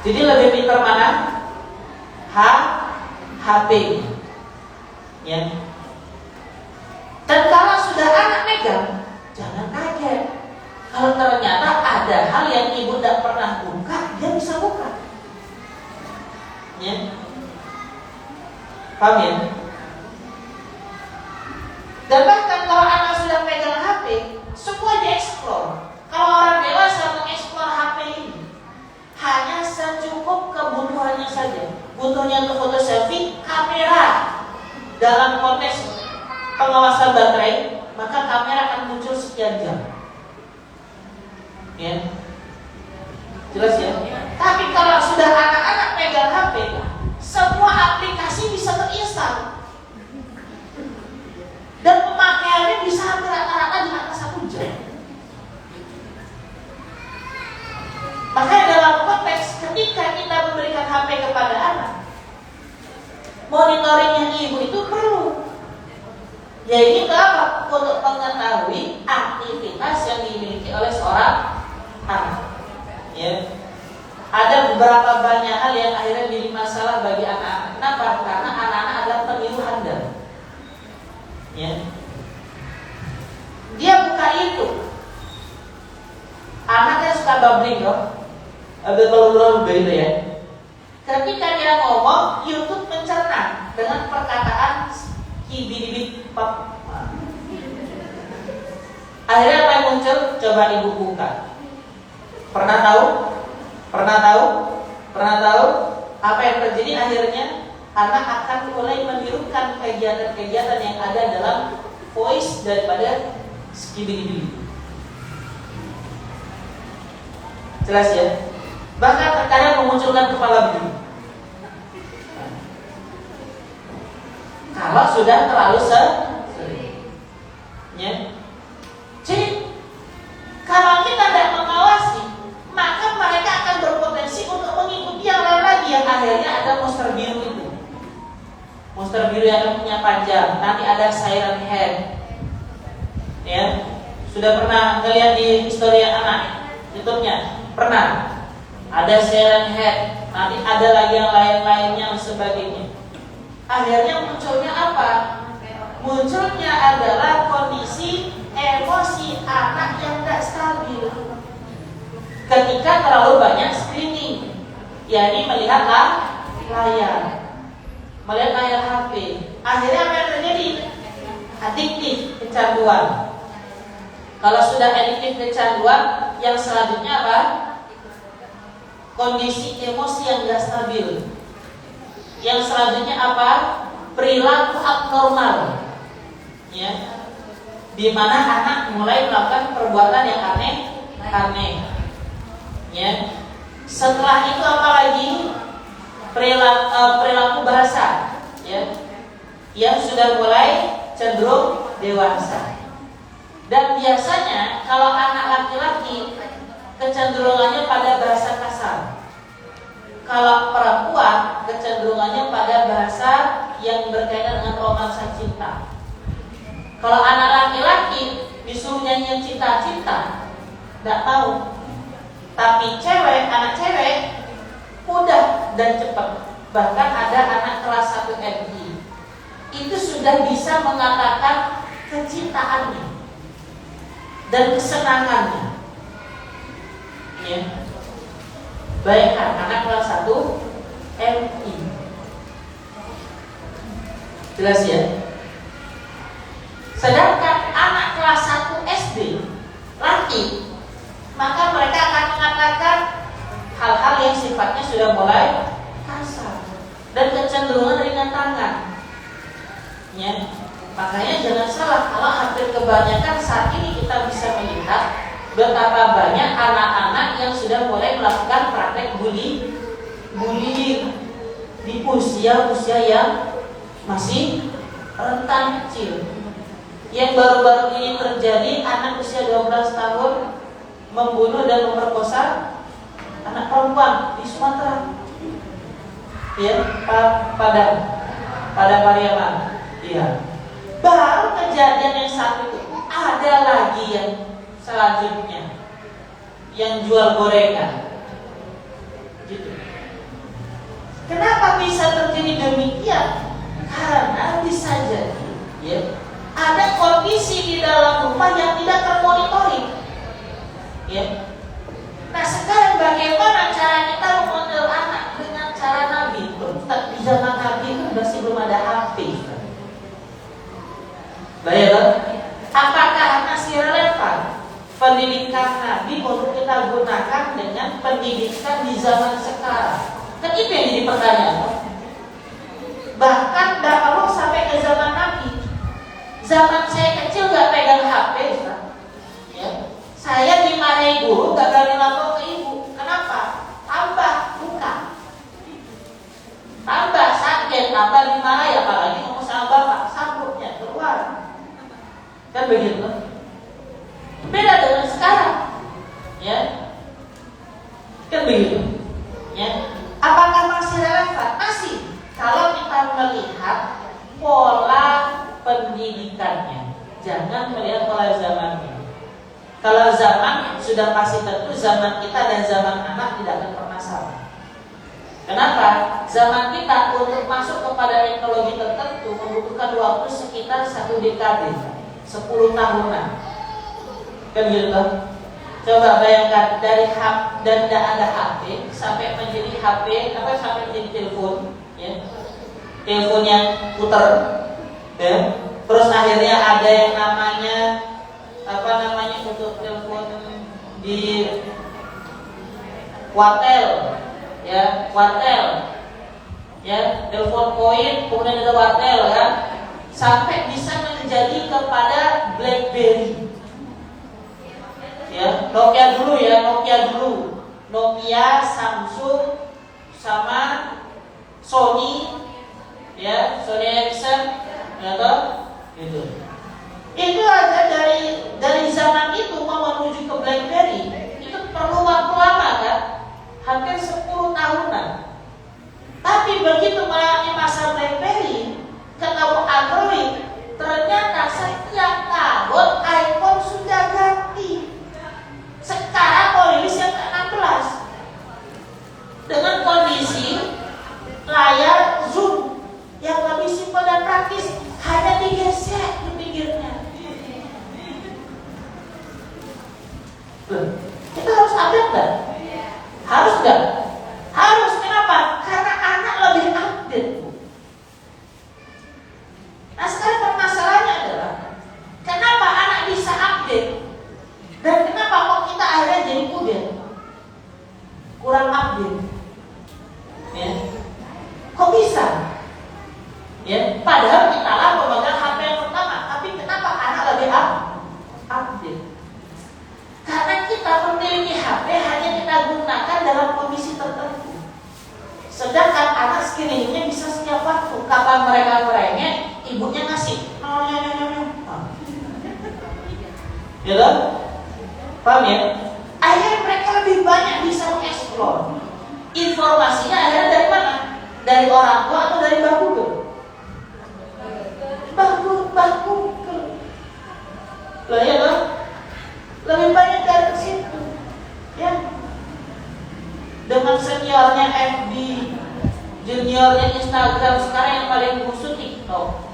Jadi lebih pintar mana? HP, ya. Dan kalau sudah anak megang, jangan kaget. Kalau ternyata ada hal yang ibu tidak pernah buka, dia bisa buka, ya. Paham ya? Dan bahkan kalau anak sudah pegang HP, semua dieksplor. Kalau orang dewasa mengeksplor HP ini hanya secukup kebutuhannya saja. Butuhnya untuk foto selfie, kamera. Dalam konteks pengawasan baterai, maka kamera akan muncul sekian jam. Ya, jelas ya. Tapi kalau sudah anak-anak pegang HP, semua aplikasi bisa terinstal dan pemakaiannya bisa hampir rata-rata di atas 1 jam. Makanya dalam konteks ketika kita memberikan HP kepada anak, monitoringnya ibu itu perlu. Yaitu apa? Untuk mengetahui aktivitas yang dimiliki oleh seorang anak. Ya. Ada beberapa banyak hal yang akhirnya menjadi masalah bagi anak-anak. Kenapa? Karena anak-anak adalah peniru handal. Ya. Dia buka YouTube. Anaknya suka babbling loh. Ada kalau begitu ya. Ketika dia ngomong, YouTube mencerna dengan perkataan kibidibid pap. Akhirnya apa yang muncul? Coba ibu buka. Pernah tahu? Apa yang terjadi akhirnya? Anak akan mulai menirukan kegiatan-kegiatan yang ada dalam voice daripada skibidi. Jelas ya? Bahkan terkadang memunculkan kepala begini. Kalau sudah terlalu sering, ya. Jadi kalau kita tidak mengawasi, maka mereka akan berpotensi untuk mengikuti yang lain lagi, yang akhirnya ada monster biru itu. Monster biru yang punya panjang, nanti ada siren head. Ya, sudah pernah ngeliat di Historia Anak YouTube-nya? Pernah. Ada siren head, nanti ada lagi yang lain-lainnya dan sebagainya. Akhirnya munculnya apa? Munculnya adalah kondisi emosi anak yang tidak stabil ketika terlalu banyak screening, yakni melihat layar HP. Akhirnya apa yang terjadi? Adiktif, kecanduan. Kalau sudah adiktif kecanduan, yang selanjutnya apa? Kondisi emosi yang tidak stabil. Yang selanjutnya apa? Perilaku abnormal. Ya. Di mana anak mulai melakukan perbuatan yang aneh. Ya. Setelah itu apa lagi? Perilaku bahasa, ya. Yang sudah mulai cenderung dewasa. Dan biasanya kalau anak laki-laki kecenderungannya pada bahasa kasar. Kalau perempuan kecenderungannya pada bahasa yang berkaitan dengan romansa cinta. Kalau anak laki-laki disuruh nyanyi cinta-cinta, tidak tahu. Tapi anak cewek mudah dan cepat. Bahkan ada anak kelas 1 MI itu sudah bisa mengatakan kecintaannya dan kesenangannya. Ya. Bayangkan anak kelas 1 MI. Jelas ya? Sedangkan anak kelas 1 SD laki, maka mereka akan mengatakan hal-hal yang sifatnya sudah mulai kasar dan kecenderungan ringan tangan. Ya. Makanya jangan salah kalau hampir kebanyakan saat ini kita bisa melihat betapa banyak anak-anak yang sudah mulai melakukan bullying di usia yang masih rentan kecil. Yang baru-baru ini terjadi, anak usia 12 tahun membunuh dan memperkosa anak perempuan di Sumatera. Ya, pada Pariaman. Iya. Baru kejadian yang satu itu, ada lagi yang selanjutnya yang jual gorengan. Gitu. Kenapa bisa terjadi demikian? Karena bisa jadi, ya, ada kondisi di dalam rumah yang tidak termonitoring. Ya. Nah, sekarang bagaimana cara kita memodel anak dengan cara Nabi? Di zaman Nabi itu masih belum ada HP. Baiklah, apakah masih relevan pendidikan Nabi untuk kita gunakan dengan pendidikan di zaman sekarang? Kan itu yang jadi pertanyaan. Bahkan dahulu sampai ke zaman Nabi, zaman saya kecil gak pegang HP, Ustaz. Ya. Saya dimarahi guru, gak berani lapor ke ibu. Kenapa? Tambah luka, tambah sakit, tambah dimarahi. Apalagi ngomong sama bapak, sabuknya keluar. Kan begitu. Beda dengan sekarang. Ya. Kan begitu. Ya. Apakah masih relevan? Masih. Kalau kita melihat pola pendidikannya, jangan melihat pola zamannya. Kalau zaman sudah pasti tentu zaman kita dan zaman anak tidak akan pernah sama. Kenapa? Zaman kita untuk masuk kepada teknologi tertentu membutuhkan waktu sekitar 1 dekade, 10 tahunan. Kan gitu? Coba bayangkan dari tidak ada HP sampai menjadi HP, sampai menjadi telepon, ya. Telepon yang putar, ya. Terus akhirnya ada yang namanya untuk telepon di wartel, ya, telepon koin, kemudian ada wartel, ya, sampai bisa menjadi kepada BlackBerry, ya, Nokia dulu, Nokia, Samsung, sama Sony, ya, Sony Ericsson, ya, gitu. Itu aja dari zaman itu mau menuju ke BlackBerry itu perlu waktu lama kan, hampir 10 tahunan. Tapi begitu melewati masa BlackBerry, ketemu Android, ternyata setiap tahun iPhone sudah ganti. Sekarang mau rilis yang ke-16 dengan kondisi layar zoom yang lebih simpel dan praktis, hanya digesek di pinggirnya. Kita harus update nggak? Harus nggak? Harus. Kenapa? Karena anak lebih update. Nah, sekarang permasalahannya adalah kenapa anak bisa update dan kenapa kok kita akhirnya jadi kudet, kurang update, ya? Kok bisa? Ya, padahal kita lah pemegang HP yang pertama, tapi kenapa anak lebih update? Karena kita memiliki HP hanya kita gunakan dalam kondisi tertentu. Sedangkan anak screeningnya bisa setiap waktu. Kapan mereka merengek, ibunya ngasih. Ya, paham ya? Akhirnya mereka lebih banyak bisa mengeksplor. Informasinya akhirnya dari mana? Dari orang tua atau dari Mbah Google? Mbah Google. Lah ya loh. Lebih banyak dari situ, ya. Dengan seniornya FB, juniornya Instagram, sekarang yang paling musuh TikTok.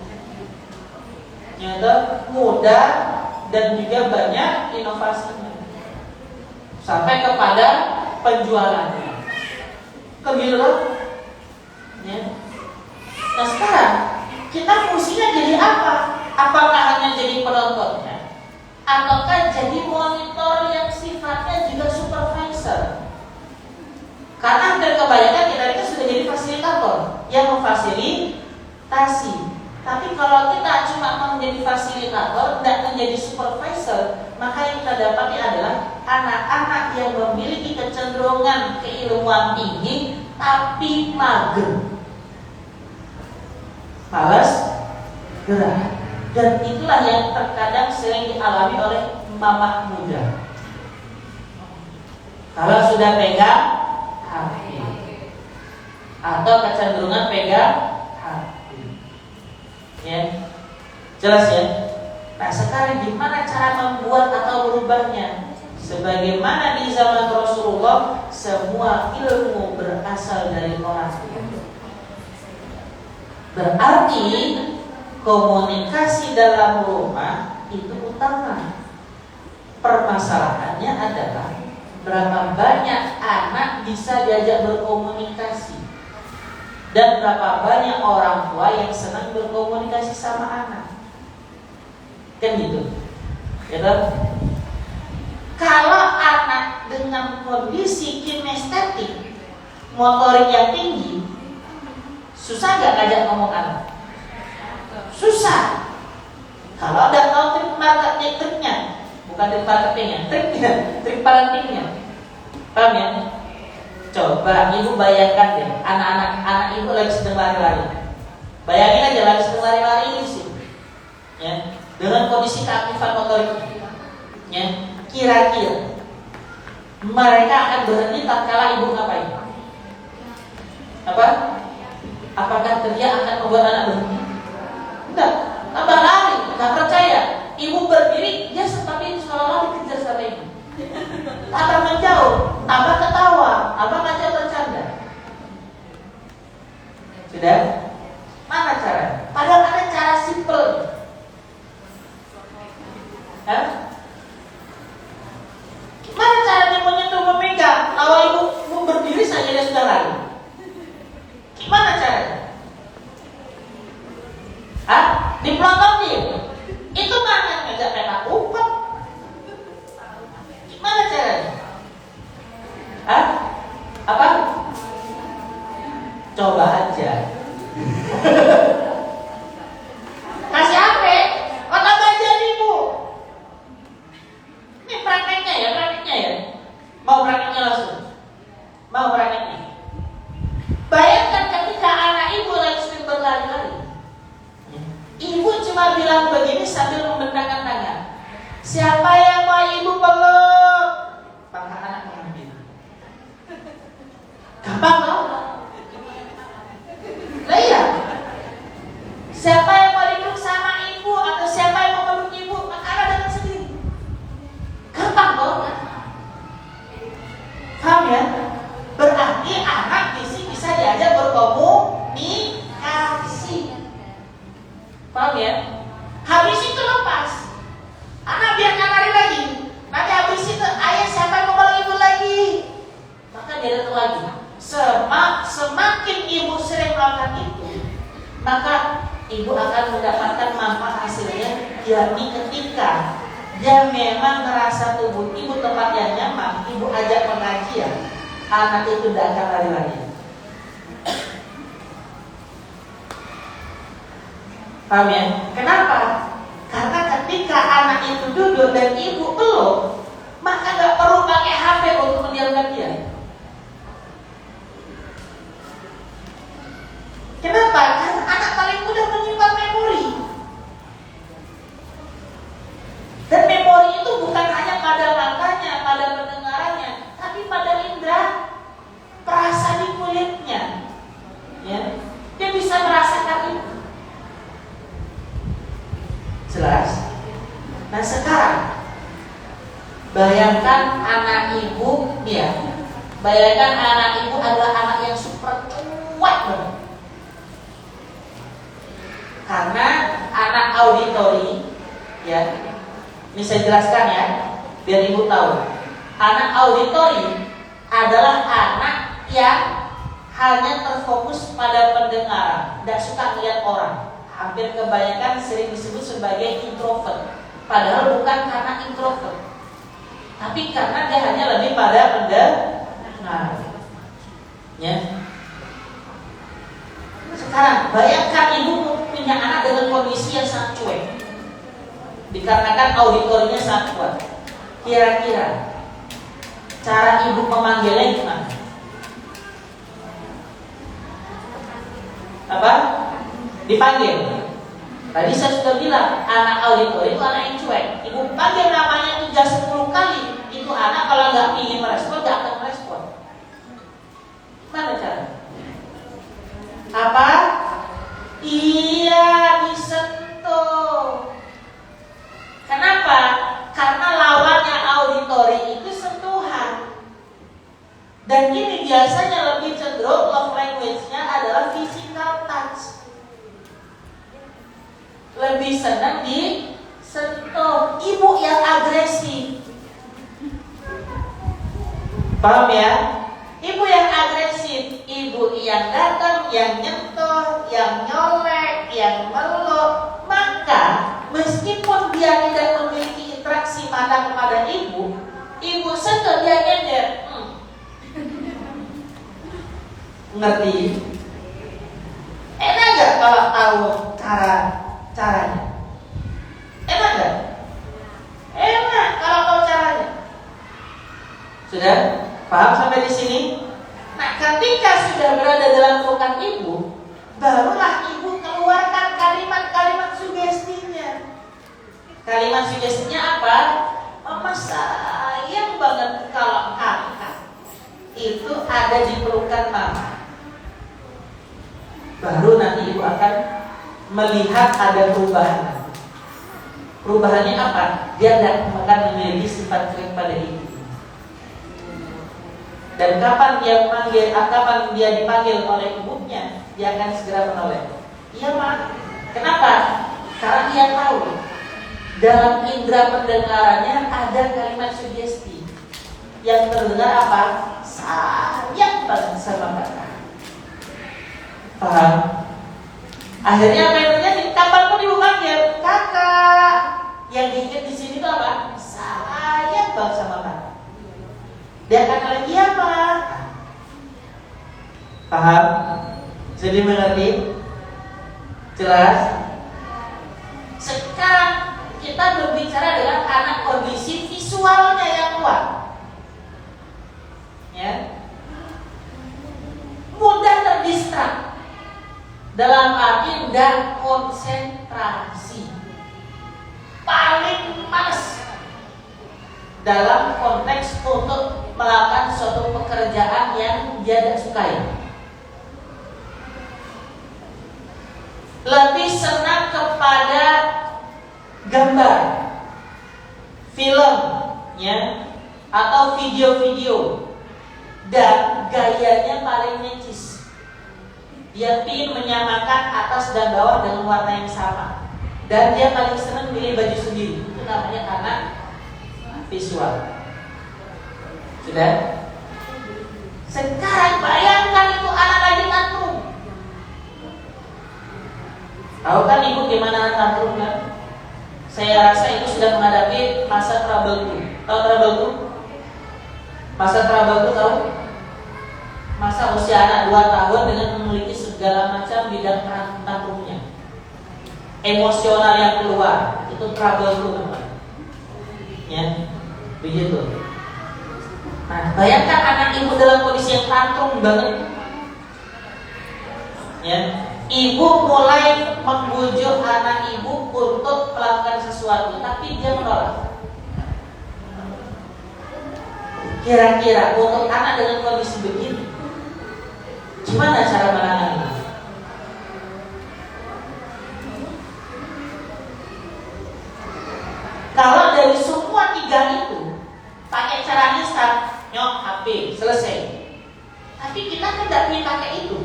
Nyata mudah dan juga banyak inovasinya, sampai kepada penjualannya. Kegilaan, ya. Nah, sekarang kita fungsinya jadi apa? Apakah hanya jadi penontonnya? Ataukah jadi monitor yang sifatnya juga supervisor? Karena hampir kebanyakan kita sudah jadi fasilitator yang memfasilitasi. Tapi kalau kita cuma menjadi fasilitator, tidak menjadi supervisor, maka yang kita dapati adalah anak-anak yang memiliki kecenderungan keilmuan tinggi tapi mager, malas gerak. Dan itulah yang terkadang sering dialami oleh mama muda. Kalau sudah pegang HP atau kecenderungan pegang HP, ya, jelas ya. Nah sekarang gimana cara membuat atau merubahnya? Sebagaimana di zaman Rasulullah, semua ilmu berasal dari orang tua. Berarti komunikasi dalam rumah itu utama. Permasalahannya adalah berapa banyak anak bisa diajak berkomunikasi dan berapa banyak orang tua yang senang berkomunikasi sama anak. Kan gitu. Gitu. Kalau anak dengan kondisi kinestetik motorik yang tinggi, susah gak ngajak ngomong anak? Susah. Kalau ada tahu trik marketing, triknya, bukan trik marketingnya, triknya, trik parentingnya, paham ya? Coba ibu bayangkan deh, anak ibu lagi sedang lari-lari. Bayangin aja lagi sedang lari-lari ini sih, ya, dengan kondisi keaktifan motoriknya, ya, kira-kira mereka akan berhenti tatkala ibu ngapain? Apa? Apakah kerja akan membuat anak berhenti? Enggak, tambah lari, enggak percaya. Ibu berdiri, dia seperti seolah-olah dikejar sama ibu. Tambah menjauh, tambah ketawa, tambah ngajak bercanda. Sudah? Mana cara? Padahal ada cara simple. Gimana caranya menyentuh memegang? Kalau ibu berdiri saja dia sudah lari. Gimana caranya? Diplototin. Itu mana ngajak petak umpet? Gimana caranya? Apa? Coba aja. Kasih HP, kota bagian ibu. Ini prakteknya ya. Mau prakteknya langsung? Mau prakteknya? Bayangkan ketika anak ibu lagi sering berlari-lari, ibu cuma bilang begini sambil membentangkan tangan. Siapa yang mau ibu peluk? Maka anak mengambil. Gampang tau? Lah iya. Siapa yang mau dipeluk sama ibu atau siapa yang mau meluk ibu? Maka anak datang sendiri. Gampang tau? Paham ya? Berarti anak bisa diajak berkomunikasi. Paham ya? Habis itu lepas. Anak biarkan lari lagi. Nanti habis itu ayah siapa yang mau meluk ibu lagi? Maka dia datang lagi. Semakin ibu sering melakukan itu, maka ibu akan mendapatkan manfaat hasilnya. Yakni ketika dia memang merasa tubuh ibu tempat yang nyaman, ibu ajak pengajian, anak itu tidak akan lari lagi. Paham ya? Kenapa? Karena ketika anak itu duduk dan ibu peluk, maka nggak perlu pakai HP untuk mendiamkan dia. Kenapa? Karena anak paling mudah menyimpan memori. Dan memori itu bukan hanya pada matanya, pada pendengarannya, tapi pada indera perasa di kulitnya. Ya, dia bisa merasakan itu. Jelas? Nah sekarang bayangkan anak ibu, ya, bayangkan anak ibu adalah anak yang super kuat banget. Karena anak auditori, ya, ini saya jelaskan ya, biar ibu tahu. Anak auditori adalah anak yang hanya terfokus pada pendengaran, tidak suka melihat orang. Hampir kebanyakan sering disebut sebagai introvert. Padahal bukan karena introvert, tapi karena dia hanya lebih pada pendengar. Ya. Sekarang bayangkan ibu punya anak dengan kondisi yang sangat cuek, dikarenakan auditorinya sangat kuat. Kira-kira cara ibu memanggilnya gimana? Dipanggil. Tadi saya sudah bilang, anak auditori itu anak yang cuek. Ibu panggil namanya 10 kali, itu anak kalau nggak ingin merespon, nggak akan merespon. Mana cara? Apa? Iya, disentuh. Kenapa? Karena lawannya auditori itu sentuhan. Dan ini biasanya lebih cenderung love language-nya adalah physical touch. Lebih senang disentuh. Ibu yang agresif. Paham ya? Ibu yang agresif, ibu yang datang, yang nyentuh, yang nyolek, yang meluk, maka meskipun dia tidak memiliki interaksi mata kepada ibu sentuh dia nyender. Ngerti? Enak gak kalau tahu caranya? Enak gak? Enak kalau tahu caranya. Sudah? Paham sampai di sini? Nah, ketika sudah berada dalam pelukan ibu, barulah ibu keluarkan kalimat-kalimat sugestinya. Kalimat sugestinya apa? Mama sayang banget kalau kakak itu ada di pelukan mama. Baru nanti ibu akan melihat ada perubahan. Perubahannya apa? Dia tidak akan memiliki sifat cuek pada ibu. Dan kapan dia dipanggil oleh ibunya, dia akan segera menoleh. Iya, Mak. Kenapa? Karena dia tahu dalam indera pendengarannya ada kalimat sugesti yang terdengar apa? Sayang banget sama kakak. Paham? Akhirnya apa yang terjadi? Kapanpun ibu panggil kakak, yang diingat di sini itu apa? Sayang banget sama kakak. Dia akan bilang, iya Pak. Paham? Jadi mengerti? Jelas? Sekarang kita berbicara dengan anak kondisi visualnya yang kuat. Ya. Mudah terdistrak. Dalam arti tidak konsentrasi. Paling males dalam konteks untuk melakukan suatu pekerjaan yang dia tidak sukai. Lebih senang kepada gambar, film, ya, atau video-video, dan gayanya paling necis. Dia ingin menyamakan atas dan bawah dengan warna yang sama, dan dia paling senang pilih baju sendiri. Itu namanya anak visual. Sudah? Sekarang bayangkan itu anak lagi tantrum. Tahu kan ibu gimana tantrum kan? Saya rasa itu sudah menghadapi masa trouble itu. Tahu trouble itu? Masa trouble itu tahu? Masa usia anak 2 tahun dengan memiliki segala macam bidang tantrumnya. Emosional yang keluar, itu trouble itu namanya. Ya, begitu. Nah, bayangkan anak ibu dalam kondisi yang tantrum banget. Ya, ibu mulai membujuk anak ibu untuk melakukan sesuatu, tapi dia menolak. Kira-kira untuk anak dengan kondisi begini, gimana cara menangani? Kalau dari semua 3 itu pakai cara instan, nyok HP, selesai. Tapi kita kan tidak ingin pakai itu,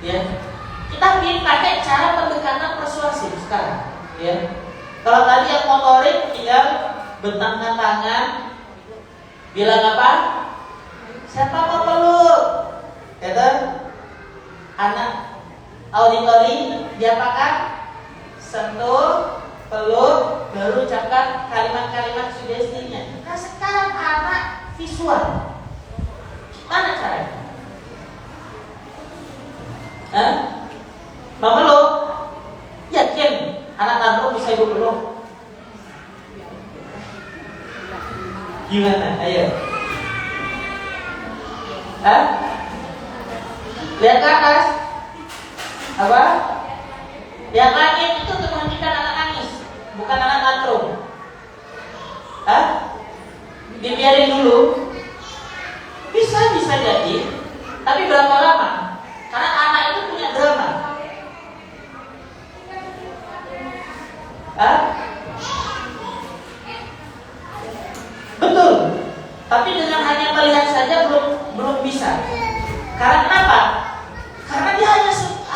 ya. Kita ingin pakai cara pendekatan persuasif sekarang, ya. Kalau tadi yang motorik tinggal bentangkan tangan, bilang apa? Siapa mau peluk? Kata anak auditori diapakan? Sentuh, peluk, baru ucapkan kalimat-kalimat sugestinya. Nah sekarang anak visual, mana caranya? Mau peluk? Yakin anak tantrum bisa ibu peluk? Gimana? Ayo. Lihat ke atas. Apa? Yang langit itu untuk menghentikan anak nangis, bukan anak tantrum. Hah? Dibiarin dulu. Bisa jadi. Tapi berapa lama? Karena anak itu punya drama. Hah? Betul. Tapi dengan hanya melihat saja belum bisa. Karena kenapa? Karena dia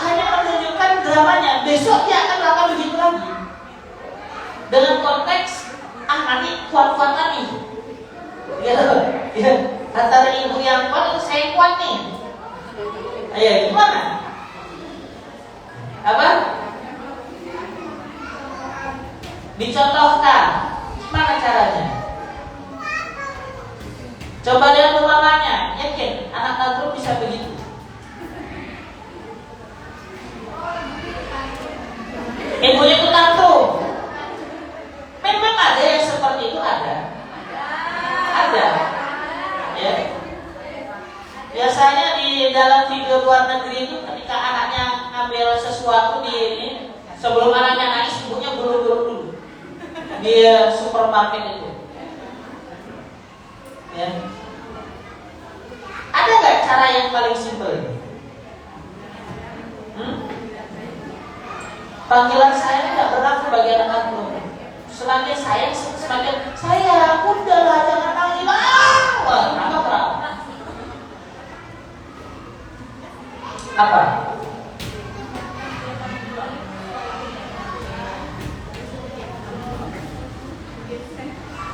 hanya menunjukkan dramanya. Besok dia akan melakukan begitu lagi. Dengan konteks nanti kuat-kuatan nih. Ya. Antara ibu yang kuat, saya kuat nih. Ayo, gimana? Apa? Dicontohkan. Gimana caranya? Coba lihat mamanya, yakin anak tantrum bisa begitu. Ibunya itu tantrum. Memang ada yang seperti itu, ada. Ya. Biasanya di dalam video luar negeri itu ketika anaknya ngambil sesuatu di ini, sebelum anaknya nangis, ibunya buru-buru dulu di supermarket itu. Ya. Ada nggak cara yang paling simpel? Panggilan saya tidak berlaku bagi anak tantrum. Semakin sayang, semakin sayang, udahlah jangan nangis. Wah, apa perang? Apa?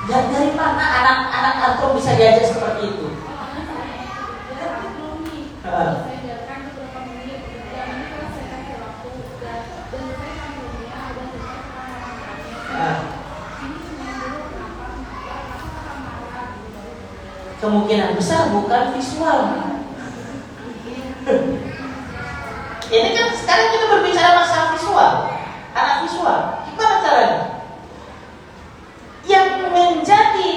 Dan dari mana anak-anak tantrum bisa diajar seperti itu? Kemungkinan besar bukan visual. Ini kan sekarang kita berbicara masalah visual, anak visual. Gimana caranya? Yang menjadi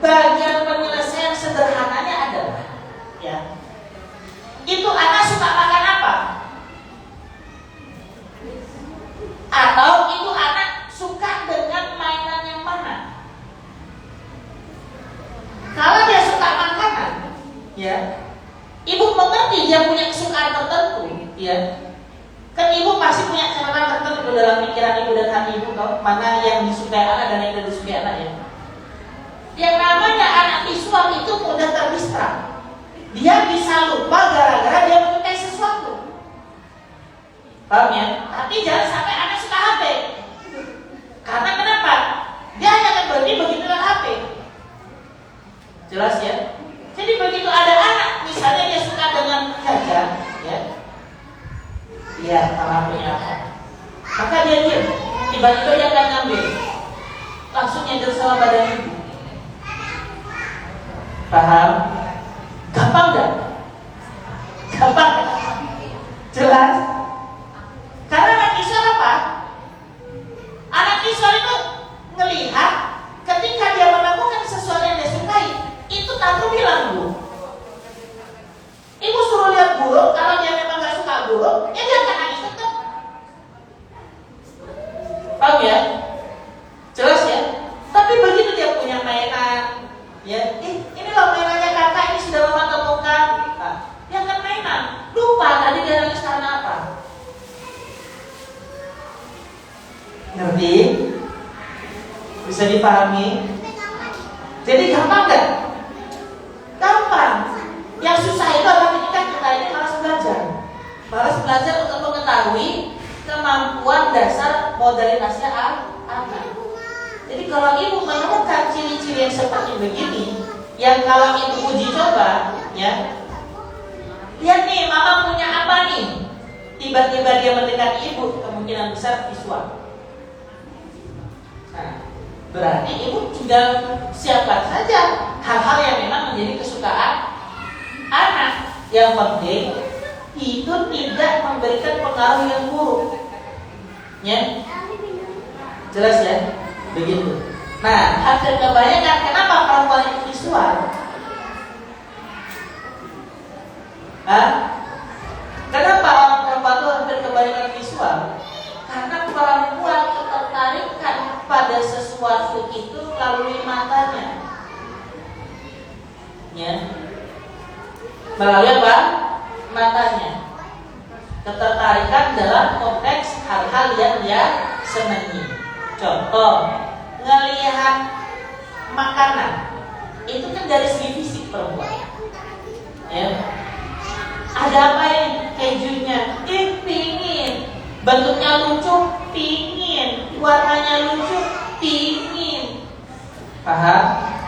bagian penyelesaian sederhananya adalah, ya, itu anak suka makan apa? Atau itu anak suka dengan mainan yang mana? Kalau dia suka makanan, ya, ibu mengerti dia punya kesukaan tertentu, ya. Kan ibu pasti punya catatan tertentu dalam pikiran ibu dan hati ibu, mana yang disukai anak dan yang tidak disukai anak, ya. Yang namanya anak visual itu mudah terdistrak. Dia bisa lupa gara-gara dia menyukai sesuatu. Paham ya? Tapi jangan sampai anak suka HP. Karena kenapa? Dia hanya akan berhenti begitu dengan HP. Jelas ya? Jadi begitu ada anak, misalnya dia suka dengan gajah, ya. Iya, HP-nya apa? Maka dia diam. Tiba-tiba dia akan ngambil. Langsung nyender sama badan ibu. Paham? Gampang gak? Gampang gak? Jelas? Karena anak visual apa? Anak visual itu ngelihat ketika dia melakukan sesuatu yang dia sukai, itu tantrum bilang, Bu. Ibu suruh lihat burung, kalau dia memang gak suka burung, ya dia akan nangis tetap. Paham ya? Jelas ya? Tapi begitu dia punya mainan, ya, ini loh mainannya kakak, ini sudah mama temukan. Nah, dia akan mainan. Lupa tadi dia nangis karena apa? Ngerti? Bisa dipahami? Jadi gampang gak? Gampang. Yang susah itu adalah ketika kita ini malas belajar. Malas belajar untuk mengetahui kemampuan dasar modalitasnya anak. Jadi kalau ibu menemukan ciri-ciri yang seperti begini, yang kalau ibu uji coba, ya, lihat nih, mama punya apa nih? Tiba-tiba dia mendekati ibu, kemungkinan besar visual. Nah, berarti ibu tinggal siapkan saja hal-hal yang memang menjadi kesukaan anak. Yang penting itu tidak memberikan pengaruh yang buruk, ya. Jelas ya? Begitu. Nah, hampir kebanyakan kenapa perempuan itu visual? Kenapa orang perempuan itu hampir kebanyakan visual? Karena ketertarikan pada sesuatu itu melalui matanya. Ya. Melalui apa? Matanya. Ketertarikan dalam konteks hal-hal yang dia senangi. Contoh, ngelihat makanan itu kan dari segi fisik perempuan. Ya. Ada apa ini? Kejunya, pingin. Bentuknya lucu, pingin. Warnanya lucu, pingin. Paham?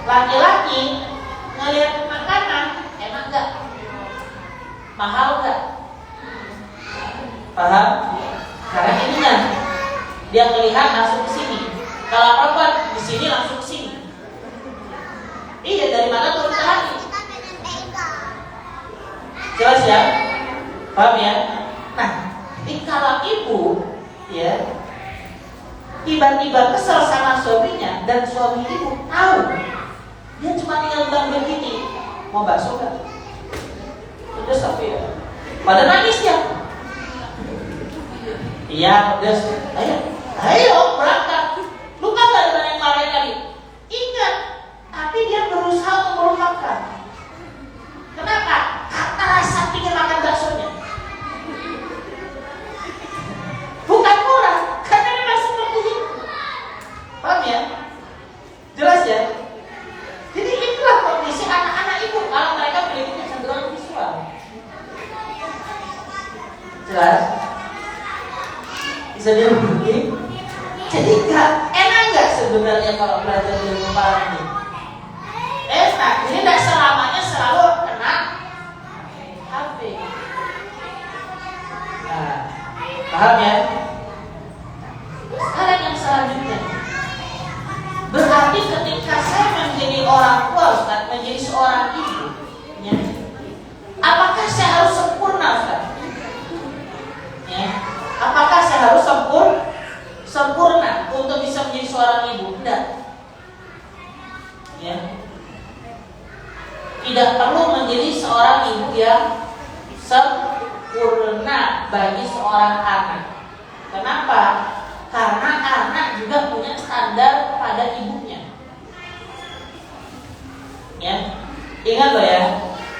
Laki-laki ngelihat makanan, enak gak? Mahal gak? Paham? Karena ininya dia melihat langsung ke sini. Kalau perempuan di sini langsung ke sini. Iya, dari mana turun ke hati? Jelas ya? Paham ya? Nah, kalau ibu ya tiba-tiba kesel sama suaminya dan suami ibu tahu dia cuma tinggal bilang begini, mau bakso gak? Pedes tapi ya, pada nangis ya. Iya pedes, ayo berangkat. Lupa gak dengan yang kemarin kali? Ingat, tapi dia berusaha untuk melupakan. Kenapa? Karena rasa ingin makan baksonya. Bukan murah, karena memang seperti itu. Paham ya? Jelas ya? Jadi itulah kondisi anak-anak ibu kalau mereka memiliki kecenderungan visual. Jelas? Bisa dimengerti? Jadi enak nggak sebenarnya kalau belajar di rumah ini? Enak, jadi tidak selamanya selalu kena HP. Nah, paham ya? Sekarang yang selanjutnya, berarti ketika saya menjadi orang tua, Ustaz, menjadi seorang ibu, ya, apakah saya harus sempurna, Ustaz? Ya, apakah saya harus sempurna untuk bisa menjadi seorang ibu? Tidak. Ya. Tidak perlu menjadi seorang ibu yang sempurna bagi seorang anak. Kenapa? Karena anak juga punya standar pada ibunya. Ya, ingat loh ya,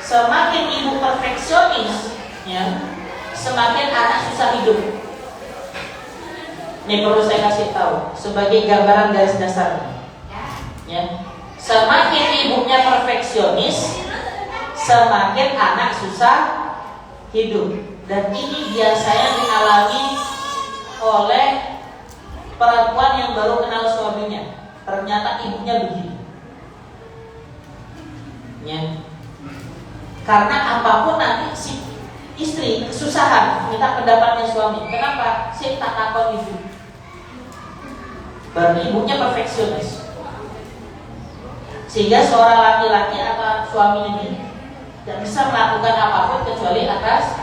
semakin ibu perfeksionis, ya, semakin anak susah hidup. Ini perlu saya kasih tahu sebagai gambaran garis dasarnya. Ya, semakin ibunya perfeksionis, semakin anak susah hidup. Dan ini biasanya dialami oleh perempuan yang baru kenal suaminya. Ternyata ibunya begini. Ya. Karena apapun nanti si istri kesusahan minta pendapatnya suami. Kenapa? Si tak takon ibu. Berarti ibunya perfeksionis. Sehingga seorang laki-laki atau suaminya ini tidak bisa melakukan apapun kecuali atas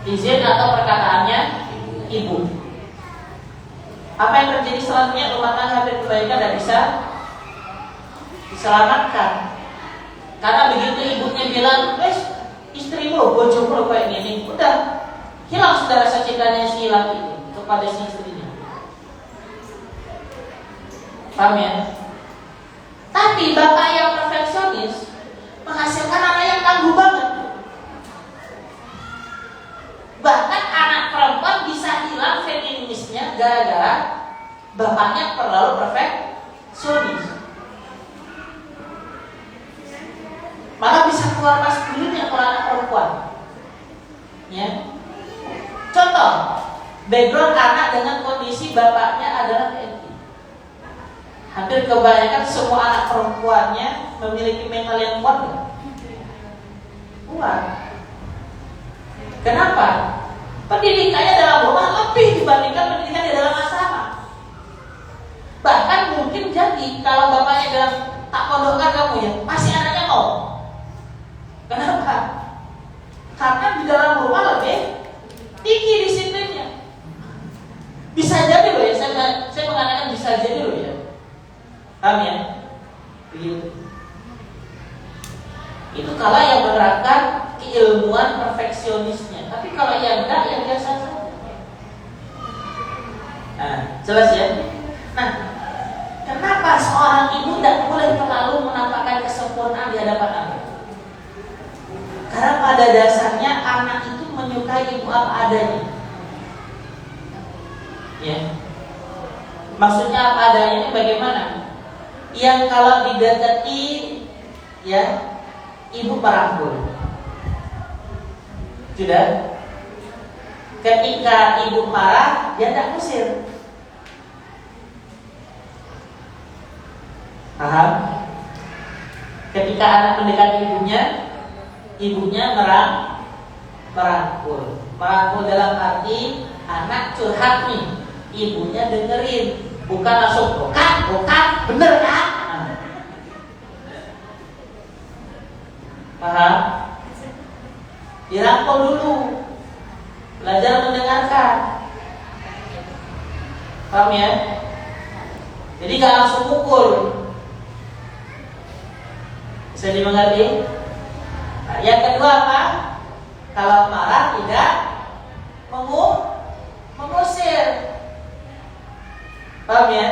izin atau perkataannya ibu. Apa yang terjadi selanjutnya? Rumah tangga hampir kebaikan tidak bisa diselamatkan. Karena begitu ibunya bilang, istrimu, bojomu kayak gini, udah hilang sudah rasa cintanya si laki itu kepada si istrinya. Paham ya? Tapi bapak yang perfeksionis menghasilkan anak yang tangguh banget. Bahkan anak perempuan bisa hilang feminisnya gara-gara bapaknya terlalu perfeksionis. Malah bisa keluar maskulinnya kalau anak perempuan. Ya. Contoh, background anak dengan kondisi bapaknya adalah TNI. Hampir kebanyakan semua anak perempuannya memiliki mental yang kuat. Kuat. Kenapa? Pendidikannya dalam rumah lebih dibandingkan pendidikan di dalam asrama. Bahkan mungkin jadi kalau bapaknya bilang tak pondokkan kamu ya, pasti anaknya mau. Kenapa? Karena di dalam rumah lebih tinggi disiplinnya. Bisa jadi loh ya, saya mengatakan bisa jadi loh ya. Paham ya? Begitu. Itu kalau yang menerapkan keilmuan perfeksionisnya. Tapi kalau yang enggak, yang biasa saja. Nah, jelas ya. Nah, kenapa seorang ibu tidak boleh terlalu menampakkan kesempurnaan di hadapan anak? Karena pada dasarnya anak itu menyukai ibu apa adanya. Ya. Maksudnya apa adanya ini bagaimana? Yang kalau didekati, ya, ibu merangkul. Sudah. Ketika ibu marah, dia tidak kusir. Paham? Ketika anak mendekati ibunya merangkul. Merangkul dalam arti anak curhat nih, ibunya dengerin, bukan langsung bukan, bener kan? Paham? Dirangkul dulu, belajar mendengarkan. Paham ya? Jadi gak langsung pukul. Bisa dimengerti? Nah, yang kedua apa? Kalau marah tidak mengusir. Paham ya?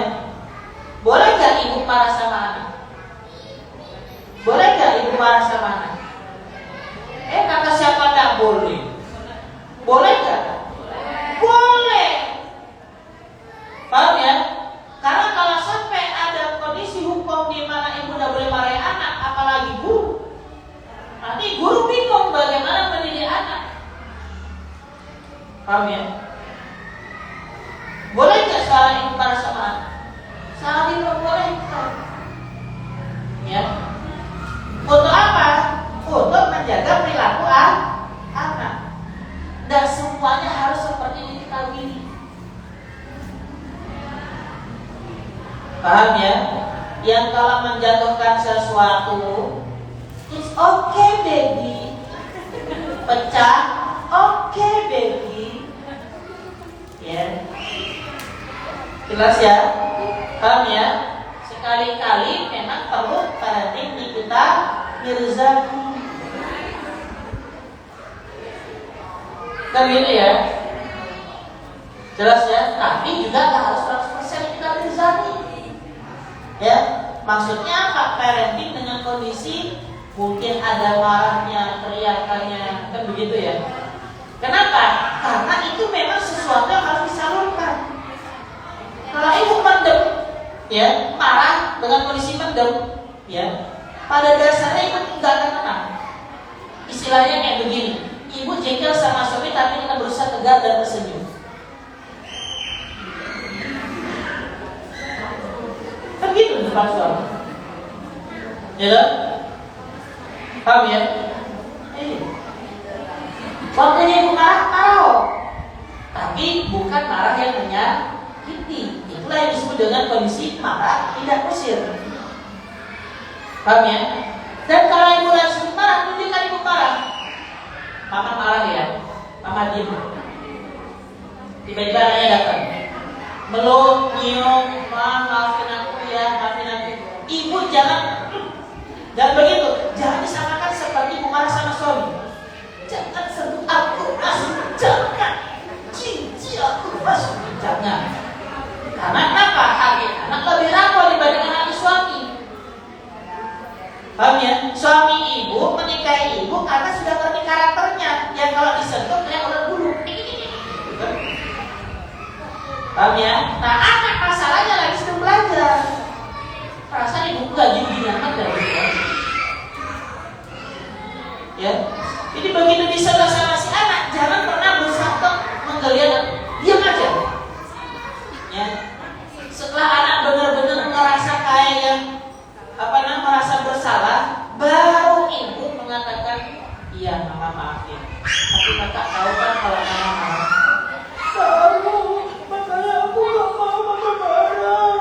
Boleh gak ibu marah sama anak? Boleh gak ibu marah sama anak? Kata siapa gak boleh? Boleh gak? Boleh. Paham ya? Karena kalau sampai ada kondisi hukum di mana ibu tidak boleh marahin anak, apalagi guru, nanti guru bingung bagaimana mendidik anak. Paham ya? Boleh nggak seorang ibu marah sama anak? Sangat diperbolehkan. Ya. Untuk apa? Untuk menjaga perilaku anak. Dan semuanya harus seperti ini kita gini. Paham ya? Yang kalau menjatuhkan sesuatu, it's okay baby. Pecah, okay baby. Ya. Jelas ya? Paham ya? Sekali-kali memang perlu parenting kita Mirzaku. Kan gitu ya? Jelas ya? Tapi juga gak harus 100% kita Mirzani. Ya, maksudnya apa? Parenting dengan kondisi mungkin ada marahnya, teriakannya, kan begitu ya? Kenapa? Karena itu memang sesuatu yang harus disalurkan. Kalau ibu mendem, ya, marah dengan kondisi mendem, ya, pada dasarnya ibu nggak akan tenang. Istilahnya kayak begini, ibu jengkel sama suami tapi kita berusaha tegar dan tersenyum. Kan gitu depan suami. Ya kan? Paham ya? Waktunya ibu marah, tapi bukan marah yang menyakiti. Itulah yang disebut dengan kondisi marah tidak kusir. Paham ya? Dan kalau ibu langsung marah, tunjukkan ibu marah. Mama marah ya, mama diam. Tiba-tiba anaknya datang, meluk, nyium, maafin aku ya, maafin aku. Ibu jangan begitu, jangan disamakan seperti ibu marah sama suami. Jangan sentuh aku, mas, jangan cici aku, mas, jangan. Karena apa? Hati anak lebih rapuh dibandingkan hati suami. Paham ya? Suami ibu menikahi ibu karena sudah ngerti karakternya. Yang kalau disentuh kayak ular bulu. Paham ya? Nah, anak masalahnya lagi sedang belajar. Perasaan ibu gak gini amat dari ya. Jadi begitu disentuh sama si anak, jangan pernah berusaha untuk menggeliat, diam aja. Ya. Setelah anak benar-benar merasa kayak yang merasa bersalah, baru ibu mengatakan, iya mama maafin. Tapi kakak tahu kan kalau mama marah. Tahu, makanya aku gak mau mama marah.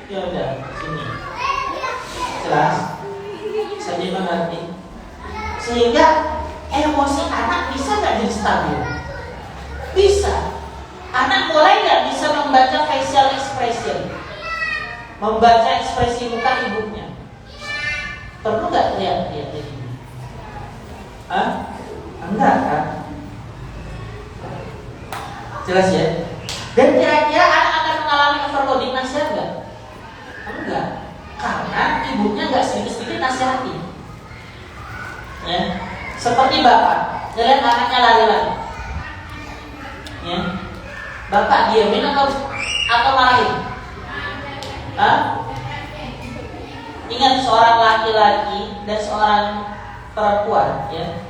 Ya udah, sini. Jelas? Bisa dimengerti? Sehingga emosi anak bisa gak jadi stabil? Bisa. Anak mulai gak bisa membaca facial expression, membaca ekspresi muka ibunya. Perlu gak lihat ini? Enggak kan? Jelas ya? Dan kira-kira anak akan overloading nasihat nggak? Enggak, karena ibunya nggak sedikit-sedikit nasihati. Ya, seperti bapak ngeliat anaknya lari-lari, ya, bapak diamin atau marahin? Hah? Ingat, seorang laki-laki dan seorang perempuan, ya,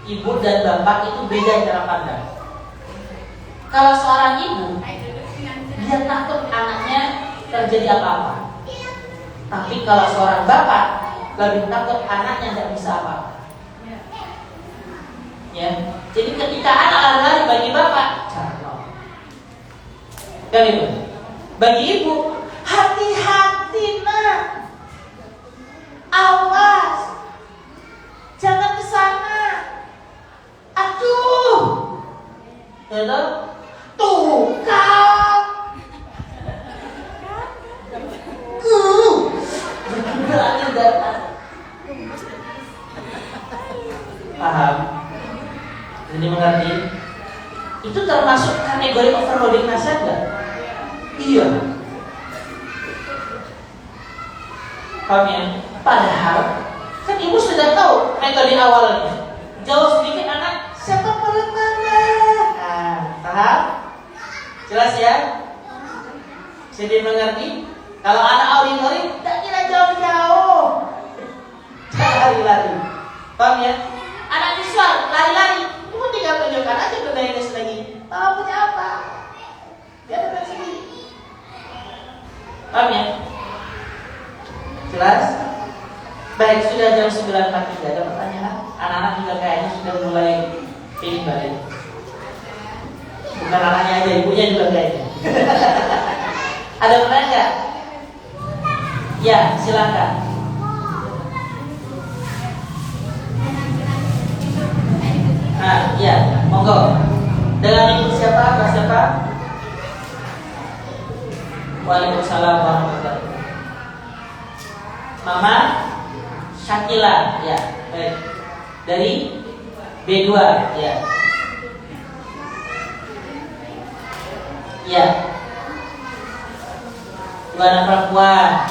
ibu dan bapak itu beda cara pandang. Kalau seorang ibu, dia takut anaknya terjadi apa-apa. Tapi kalau seorang bapak, lebih takut anaknya tidak bisa apa-apa. Ya, jadi ketika anak lari-lari bagi bapak, kan itu. Bagi ibu, hati-hati nak, awas, jangan ke sana. Aduh, gitu. Tuh kau, berani datang. Paham? Jadi mengerti? Itu termasuk kategori overloading nasihat nggak? Iya. Paham ya? Padahal kan ibu sudah tahu metode awalnya. Jauh sedikit anak, siapa peluk mama? Nah, paham? Jelas ya? Jadi mengerti? Kalau anak ori-ori, tak kira jauh-jauh, jangan lari-lari. Paham ya? Anak visual, lari-lari, kamu tinggal tunjukkan aja ke Dainis lagi. Mama punya apa? Dia datang sini. Paham ya? Jelas? Baik, sudah jam 9.43. Ada pertanyaan? Anak-anak juga kayaknya sudah mulai pilih balik. Bukan anaknya aja, ibunya juga kayaknya. Ada pertanyaan nggak? Ya, silakan. Nah, ya, monggo. Dengan ibu siapa? Ke siapa? Waalaikumsalam warahmatullahi wabarakatuh. Mama Syakila, ya, baik. Dari B2, ya. Ya. Dua anak perempuan.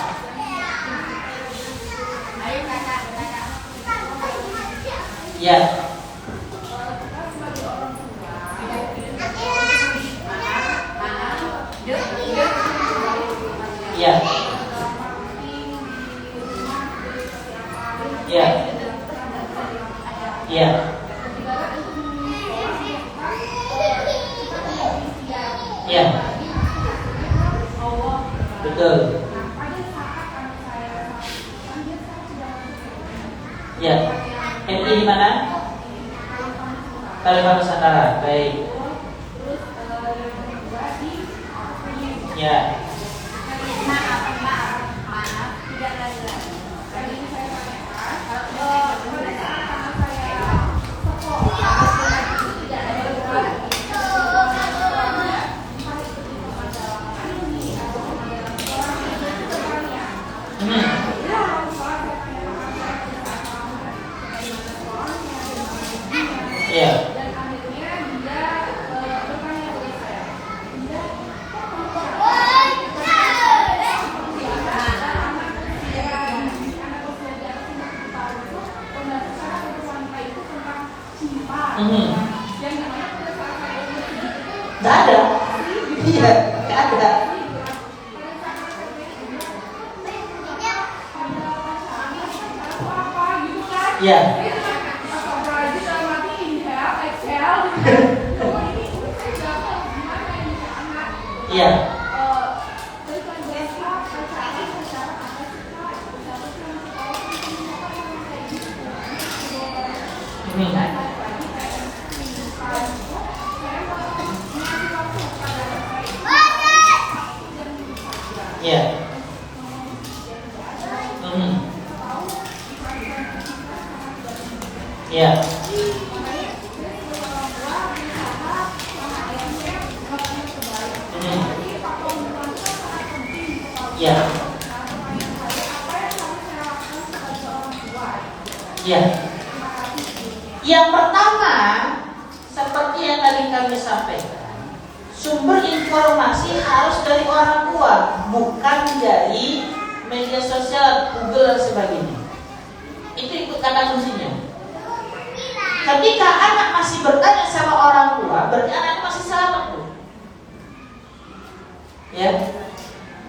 Ya. Ya. Ya. Ya. Ya. Betul. Ya. MI di mana? Kalimantan Nusantara. Baik. Ya. Ya. Nggak ada. Iya, nggak ada. Ya. Iya. Ya. Ya. Ya. Ya. Yang pertama, seperti yang tadi kami sampaikan, Sumber informasi harus dari orang tua, bukan dari media sosial, Google dan sebagainya. Itu ikut kata kuncinya. Ketika anak masih bertanya sama orang tua, berarti anak masih selamat tuh. Ya.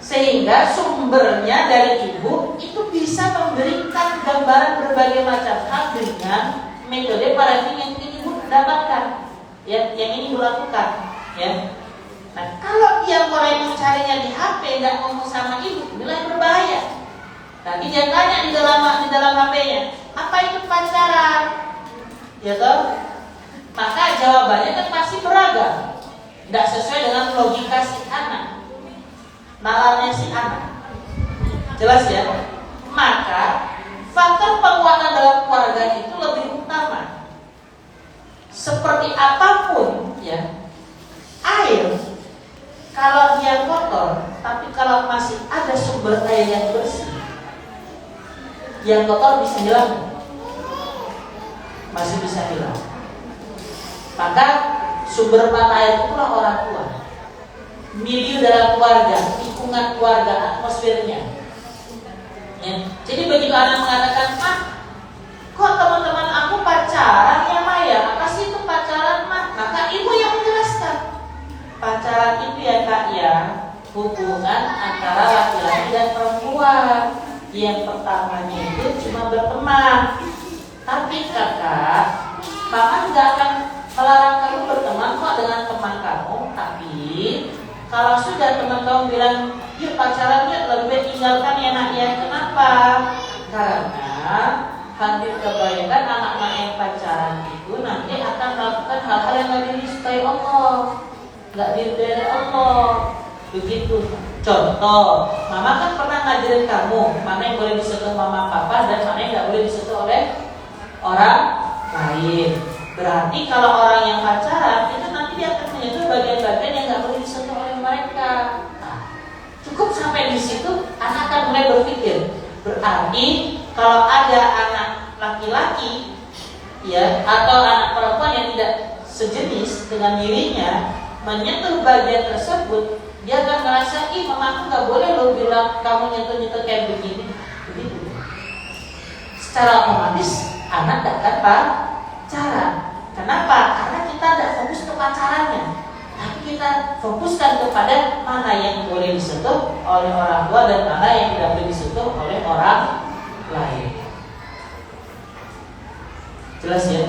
Sehingga sumbernya dari ibu itu bisa memberikan gambaran berbagai macam hal dengan metode parenting yang ingin ibu dapatkan, ya, yang ini ibu lakukan, ya. Nah, kalau dia mulai mencarinya di HP, nggak ngomong sama ibu, inilah berbahaya. Nanti dia tanya di dalam HP-nya, apa itu pacaran, ya toh? Maka jawabannya kan pasti beragam, tidak sesuai dengan logika si anak. Nalarnya si anak, jelas ya. Maka faktor penguatan dalam keluarga itu lebih utama. Seperti apapun, ya, air kalau dia kotor, tapi kalau masih ada sumber air yang bersih, yang kotor bisa hilang, masih bisa hilang. Maka sumber mata air itulah orang tua. Milieu dalam keluarga, lingkungan keluarga, atmosfernya. Ya. Jadi begitu anak mengatakan, "Mah, kok teman-teman aku pacaran ya Maya? Apa sih itu pacaran, Mah?" Maka ibu yang menjelaskan, pacaran itu ya Kak ya, hubungan antara laki-laki dan perempuan. Yang pertamanya itu cuma berteman. Tapi kakak, Mama nggak akan melarang kamu berteman kok dengan teman kamu. Tapi kalau sudah teman kamu bilang, yuk pacaran yuk, lebih baik tinggalkan ya nak ya. Kenapa? Karena hampir kebanyakan anak-anak yang pacaran itu nanti akan melakukan hal-hal yang lebih disukai Allah, nggak diridhoi Allah. Begitu. Contoh, Mama kan pernah ngajarin kamu mana yang boleh disentuh mama papa dan mana yang nggak boleh disentuh oleh orang lain. Berarti kalau orang yang pacaran itu nanti dia akan menyentuh bagian-bagian yang nggak boleh disentuh oleh mereka. Nah, cukup sampai di situ, anak akan mulai berpikir. Berarti kalau ada anak laki-laki, ya, atau anak perempuan yang tidak sejenis dengan dirinya menyentuh bagian tersebut, dia akan merasa, ih mamaku nggak boleh lo bilang kamu nyentuh kayak begini, begitu. Secara otomatis anak tidak akan pacaran. Kenapa? Karena kita tidak fokus ke pacarannya, tapi kita fokuskan kepada mana yang boleh disentuh oleh orang tua dan mana yang tidak boleh disentuh oleh orang lain. Jelas ya?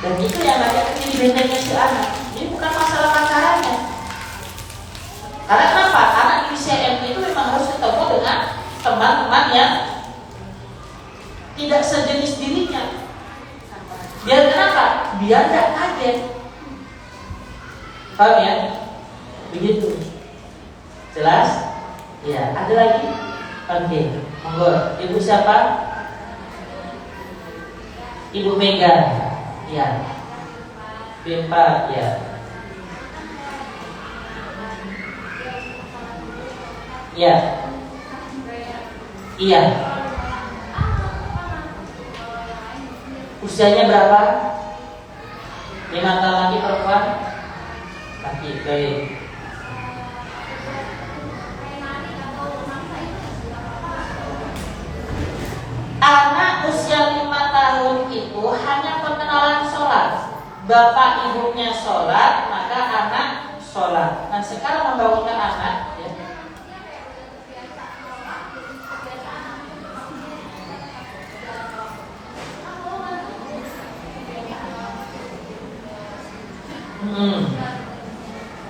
Dan itu yang nanti akan jadi bentengnya si anak. Ini bukan masalah pacarannya. Karena kenapa? Anak di usia MT itu memang harus ketemu dengan teman-teman yang tidak sejenis dirinya. Biar kenapa? Biar tidak kaget. Paham ya? Begitu. Jelas? Ya. Ada lagi? Oke. Monggo. Ibu siapa? Ibu Mega. Ya. Bimpa. Ya. Ya. Iya. Usianya berapa? 5 tahun laki perempuan? Laki, baik. Anak usia 5 tahun itu hanya pengenalan sholat. Bapak ibunya sholat, maka anak sholat. Nah sekarang membangunkan anak, ya.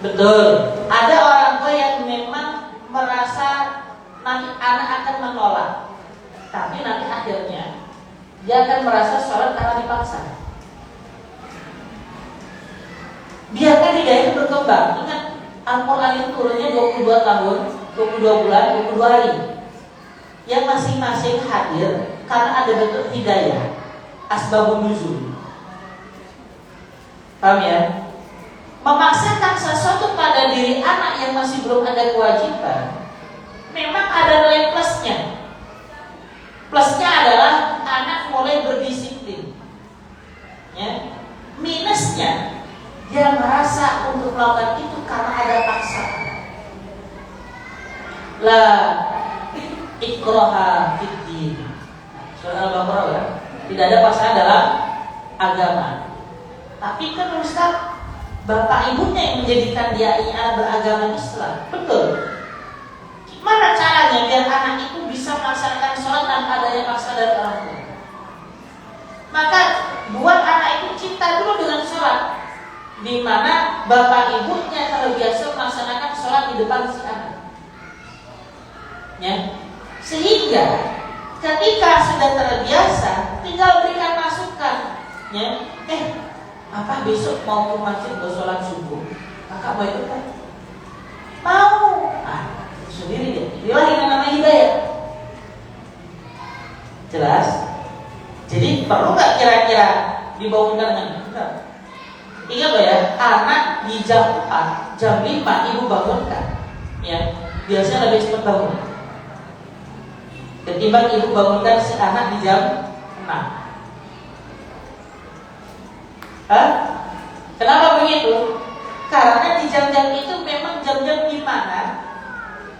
Betul. Ada orang tua yang memang merasa nanti anak akan menolak, tapi nanti akhirnya dia akan merasa sholat karena dipaksa. Biarkan hidayah itu berkembang. Ingat, Al-Quran itu turunnya 22 tahun, 22 bulan, 22 hari. Yang masing-masing hadir karena ada bentuk hidayah, asbabun nuzul. Paham ya? Memaksakan sesuatu pada diri anak yang masih belum ada kewajiban, memang ada nilai plusnya. Plusnya adalah anak mulai berdisiplin, ya. Minusnya dia merasa untuk melakukan itu karena ada paksaan. La ikraha fiddin. Surah Al-Baqarah ya. Tidak ada paksaan dalam agama. Tapi kan Ustaz, bapak ibunya yang menjadikan dia anak beragama Islam. Betul. Gimana caranya biar anak itu bisa melaksanakan sholat tanpa adanya paksa dari orang tua? Maka buat anak itu cinta dulu dengan sholat, di mana bapak ibunya terbiasa melaksanakan sholat di depan si anak. Ya. Sehingga ketika sudah terbiasa, tinggal berikan masukan. Ya. Apa besok mau ke masjid buat sholat subuh? Kakak mau ikut kan? Mau. Sendiri dia. Inilah yang namanya hidayah. Jelas? Jadi perlu nggak kira-kira dibangunkan dengan benar? Ingat loh ya, anak di jam 4, jam 5 ibu bangunkan. Ya, biasanya lebih cepat bangun ketimbang ibu bangunkan si anak di jam 6. Kenapa begitu? Karena di jam-jam itu memang jam-jam di mana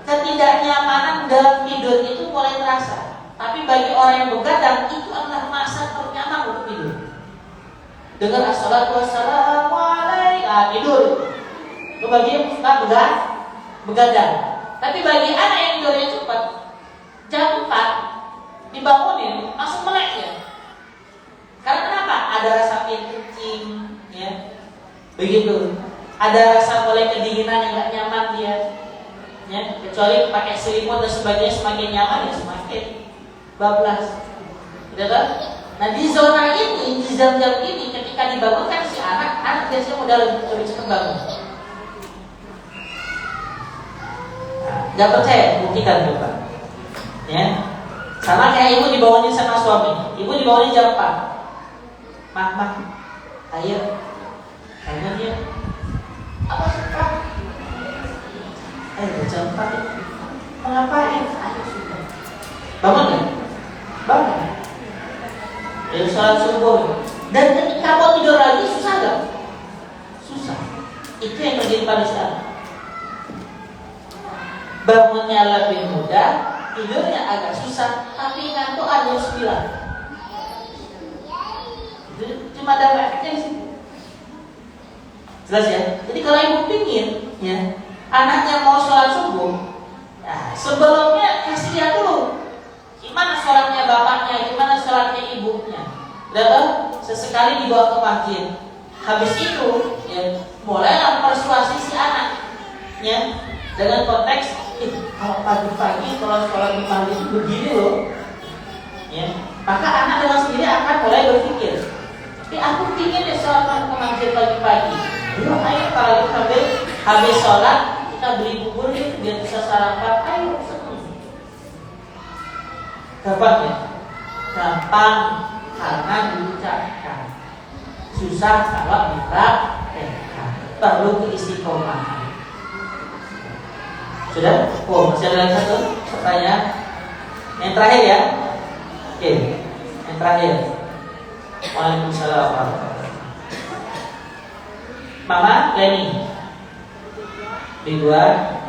ketidaknyamanan dalam tidur itu mulai terasa. Tapi bagi orang yang begadang itu adalah masa ternyaman untuk tidur. Dengar assalatu wassalamu alaikum, tidur. Itu bagi yang suka begadang. Tapi bagi anak yang tidurnya cepat, jam 4 dibangunin langsung melek ya. Karena kenapa? Ada rasa kencing, ya, begitu. Ada rasa mulai kedinginan yang nggak nyaman dia, ya. Kecuali pakai selimut dan sebagainya, semakin nyaman ya semakin bablas, gitu kan? Nah di zona ini, di jam-jam ini, ketika dibangunkan si anak biasanya udah lebih cepat bangun. Gak percaya, buktikan coba. Ya, sama kayak ibu dibangunin sama suami. Ibu dibangunin jam 4. Mak, ayo, bangun ya. Apa suka? Jam 4 ya. Mau ngapain? Ayo sudah. Bangun ya? Bangun. Ya sholat subuh. Dan ketika mau tidur lagi susah gak? Susah. Itu yang terjadi pada saat. Bangunnya lebih mudah, tidurnya agak susah, tapi ngantuk ada 9. Cuma ada efeknya di situ. Jelas ya? Jadi kalau ibu pingin, ya, anaknya mau sholat subuh, nah, sebelumnya kasih lihat dulu gimana sholatnya bapaknya, gimana sholatnya ibunya. Lalu sesekali dibawa ke masjid. Habis itu, ya, mulailah persuasi si anak, ya, dengan konteks, kalau pagi-pagi kalau sholat di masjid itu begini loh, ya, maka anak dengan sendiri akan mulai berpikir, tapi aku ingin deh sholat ke masjid pagi-pagi. Ayo kalau kita habis sholat kita beli bubur yuk biar bisa sarapan. Ayo senang. Gampang ya? Gampang karena diucapkan. Susah kalau dipraktekkan. Perlu keistiqomahan. Sudah? Oh, masih ada lagi satu pertanyaan. Yang terakhir ya. Oke, yang terakhir. Waalaikumsalam warahmatullahi wabarakatuh. Mama Leni Ridwan.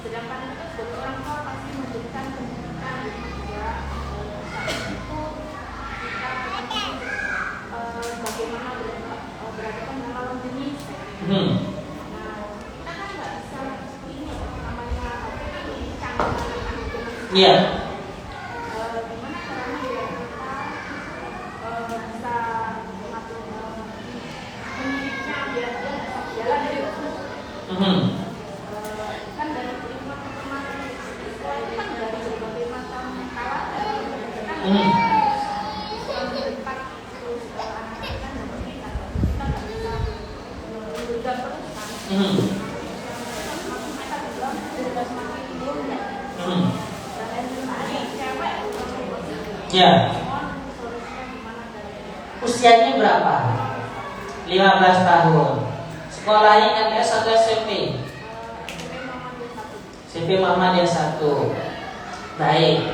Sedangkan itu sebagai orang tua pasti memberikan pendidikan juga saat itu kita bagaimana berhadapan dengan lawan jenis. Nah, kita kan nggak bisa seperti ini namanya pendidikan anak-anak. Iya. Gimana caranya biar kita bisa mendidiknya biar dia tetap jalan dari itu. Kan dari teman-teman sekolah itu kan dari berbagai macam kalangan kan berempat terus anak kita nggak bisa juga terus kan semakin mereka berjuang juga semakin mudah dan cewek Ya. Usianya berapa? 15 tahun. Sekolahnya MTS atau SMP? CV Muhammadiyah 1. Baik.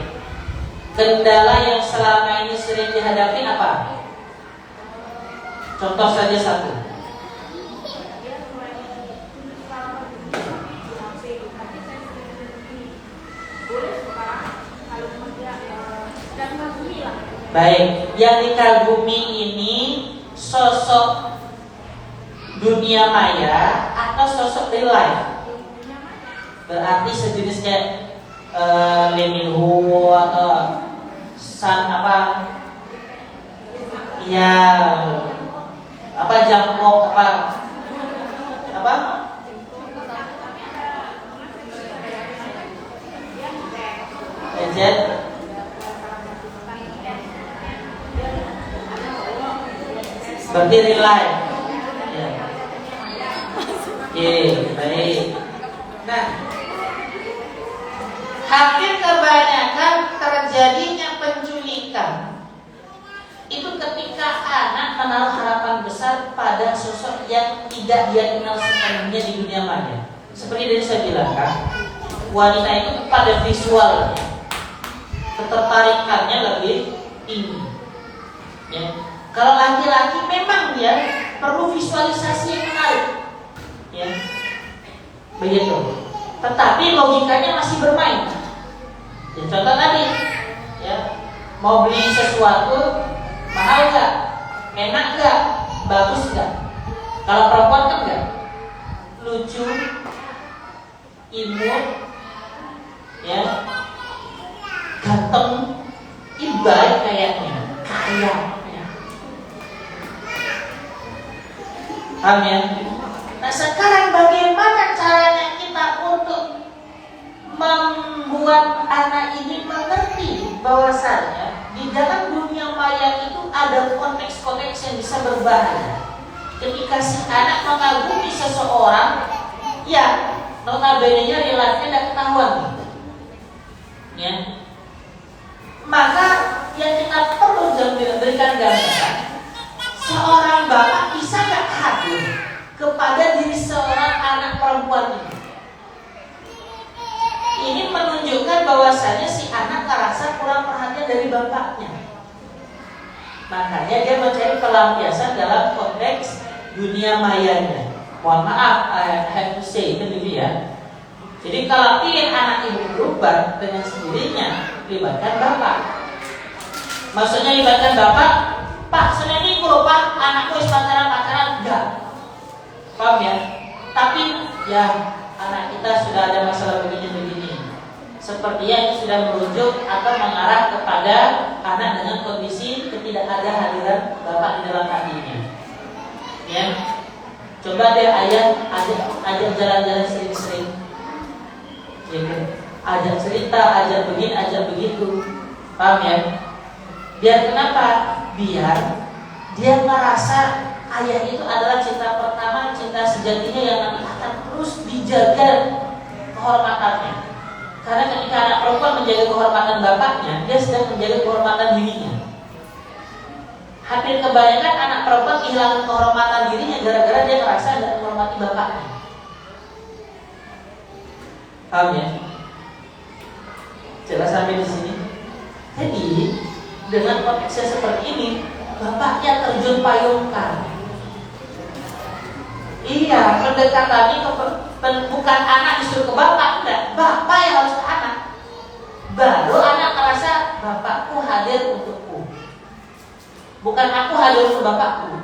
Kendala yang selama ini sering dihadapi apa? Contoh saja satu. Baik, yang dikagumi ini sosok dunia maya atau sosok real life? Berarti sejenis kayak Lee Min Ho atau San apa? Ya, apa Jangkok apa? Legend. Berarti real life. Ya. Baik. Nah, hampir kebanyakan terjadinya penculikan itu ketika anak menaruh harapan besar pada sosok yang tidak dia kenal sepenuhnya di dunia maya. Seperti tadi saya bilang kan, wanita itu pada visual, ketertarikannya lebih tinggi. Ya. Kalau laki-laki memang dia perlu visualisasi yang menarik, ya, begitu. Tetapi logikanya masih bermain. Ya, contoh tadi, ya, mau beli sesuatu mahal nggak, enak nggak, bagus nggak? Kalau perempuan kan nggak, lucu, imut, ya, ganteng, baik kayaknya, kaya. Paham ya? Nah sekarang bagaimana caranya kita untuk membuat anak ini mengerti bahwasannya di dalam dunia maya itu ada konteks-konteks yang bisa berbahaya. Ketika si anak mengagumi seseorang, ya notabene-nya relasinya tidak ketahuan, ya. Maka yang kita perlu berikan gambaran, seorang bapak bisa nggak hadir kepada diri seorang anak perempuan ini? Ini menunjukkan bahwasanya si anak merasa kurang perhatian dari bapaknya. Makanya dia mencari pelampiasan dalam konteks dunia mayanya. Mohon maaf, I have to say itu dulu ya. Jadi kalau ingin anak ibu berubah dengan sendirinya, libatkan bapak. Maksudnya libatkan bapak, Pak, Senin ini Pak, anakku pacaran enggak. Paham ya? Tapi ya anak kita sudah ada masalah begini-begini. Sepertinya itu sudah merujuk atau mengarah kepada anak dengan kondisi ketidakhadiran bapak di dalam hatinya. Ya. Coba deh ayah ajak jalan-jalan sering-sering. Ya kan? Ajak cerita, ajak begini, ajak begitu. Paham ya? Biar kenapa? Biar dia merasa ayah itu adalah cinta pertama, cinta sejatinya yang nanti akan terus dijaga kehormatannya. Karena ketika anak perempuan menjaga kehormatan bapaknya, dia sedang menjaga kehormatan dirinya. Hampir kebanyakan anak perempuan kehilangan kehormatan dirinya gara-gara dia merasa tidak menghormati bapaknya. Paham ya? Jelas sampai di sini. Jadi dengan konteksnya seperti ini, bapaknya terjun payungkan. Iya, pendekatannya bukan anak disuruh ke bapak, enggak. Bapak yang harus ke anak. Baru anak merasa bapakku hadir untukku. Bukan aku hadir untuk bapakku.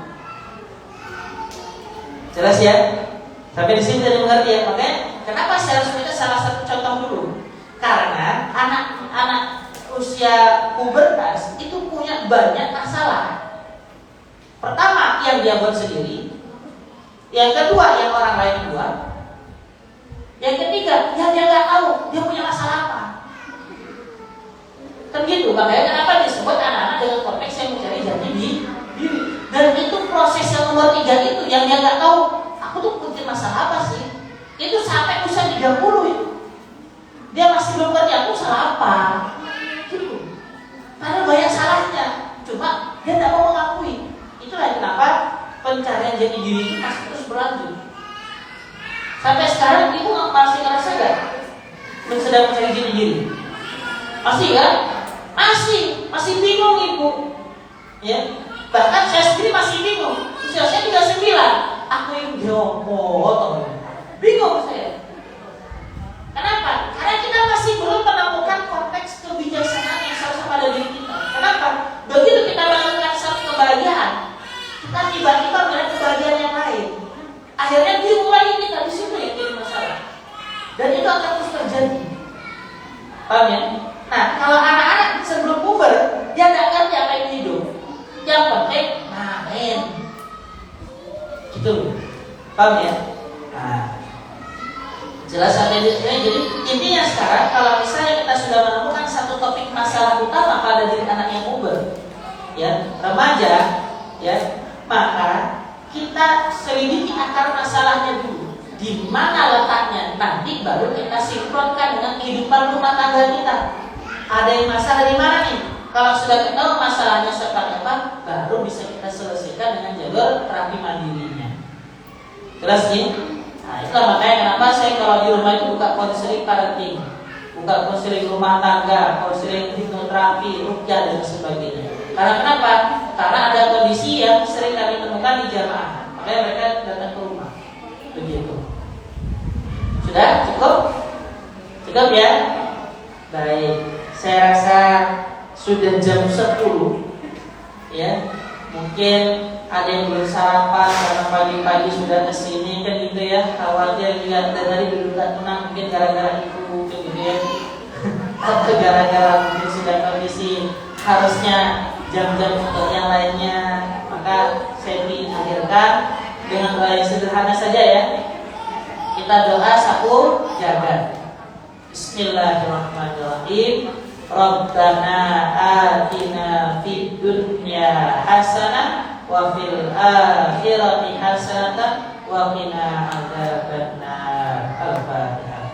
Jelas ya? Sampai di sini jadi mengerti ya. Makanya kenapa saya harus minta salah satu contoh dulu? Karena anak usia pubertas itu punya banyak masalah. Pertama, yang dia buat sendiri. Yang kedua, yang orang lain buat. Yang ketiga, yang dia nggak tahu dia punya masalah apa. Kan gitu, makanya kenapa disebut anak-anak dengan konteks yang mencari jati diri. Dan itu proses yang nomor 3 itu, yang dia nggak tahu, aku tuh punya masalah apa sih? Itu sampai usia 30 itu. Dia masih belum ngerti aku salah apa. Gitu. Padahal banyak salahnya, cuma dia tidak mau mengakui. Itulah kenapa pencarian jati diri itu masih terus berlanjut. Sampai sekarang ibu masih ngerasa gak? sedang mencari jati diri? Masih kan? Masih bingung ibu. Ya, bahkan saya sendiri masih bingung. Usia saya 39, aku yang jopo, bingung saya. Kenapa? Karena kita masih belum menemukan konteks kebijaksanaan yang seharusnya pada diri kita. Kenapa? Begitu kita melakukan satu kebahagiaan, kita tiba-tiba melihat kebahagiaan yang lain. Akhirnya dimulai kita di situ yang jadi masalah. Dan itu akan terus terjadi. Paham ya? Nah, kalau anak-anak sebelum puber, dia tidak ngerti apa itu hidup. Yang penting main. Gitu. Paham ya? Nah, jelas sampai di sini. Jadi intinya sekarang kalau misalnya kita sudah menemukan satu topik masalah utama pada diri anak yang puber, ya, remaja, ya, maka kita selidiki akar masalahnya dulu. Di mana letaknya? Nanti baru kita sinkronkan dengan kehidupan rumah tangga kita. Ada yang masalah di mana nih? Kalau sudah ketahui masalahnya seperti apa, baru bisa kita selesaikan dengan jalur terapi mandirinya. Jelas nih? Nah, itulah makanya kenapa saya kalau di rumah itu buka konseling parenting, buka konseling rumah tangga, konseling hipnoterapi, rukyah dan sebagainya. Karena kenapa? Karena ada kondisi yang sering kami temukan di jamaah, makanya mereka datang ke rumah. Begitu. Sudah cukup? Cukup ya? Baik. Saya rasa sudah jam 10, ya. Mungkin ada yang belum sarapan karena pagi-pagi sudah kesini kan gitu ya. Khawatir lihat dan tadi duduk tak tenang mungkin gara-gara ibu gitu ya. Atau gara-gara mungkin sudah kondisi harusnya jam-jam untuk yang lainnya. Maka saya ingin akhirkan dengan doa yang sederhana saja ya. Kita doa sapu jagat. Bismillahirrahmanirrahim. Rabbana atina fid dunya hasanah wa fil akhirati hasanah wa qina adzabannar. Al-Fatihah.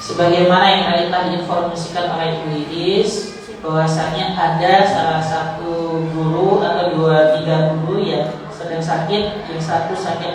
Sebagaimana yang tadi telah diinformasikan oleh Ibu Iis, bahwasanya ada salah satu guru atau 2-3 guru yang sedang sakit, yang satu sakit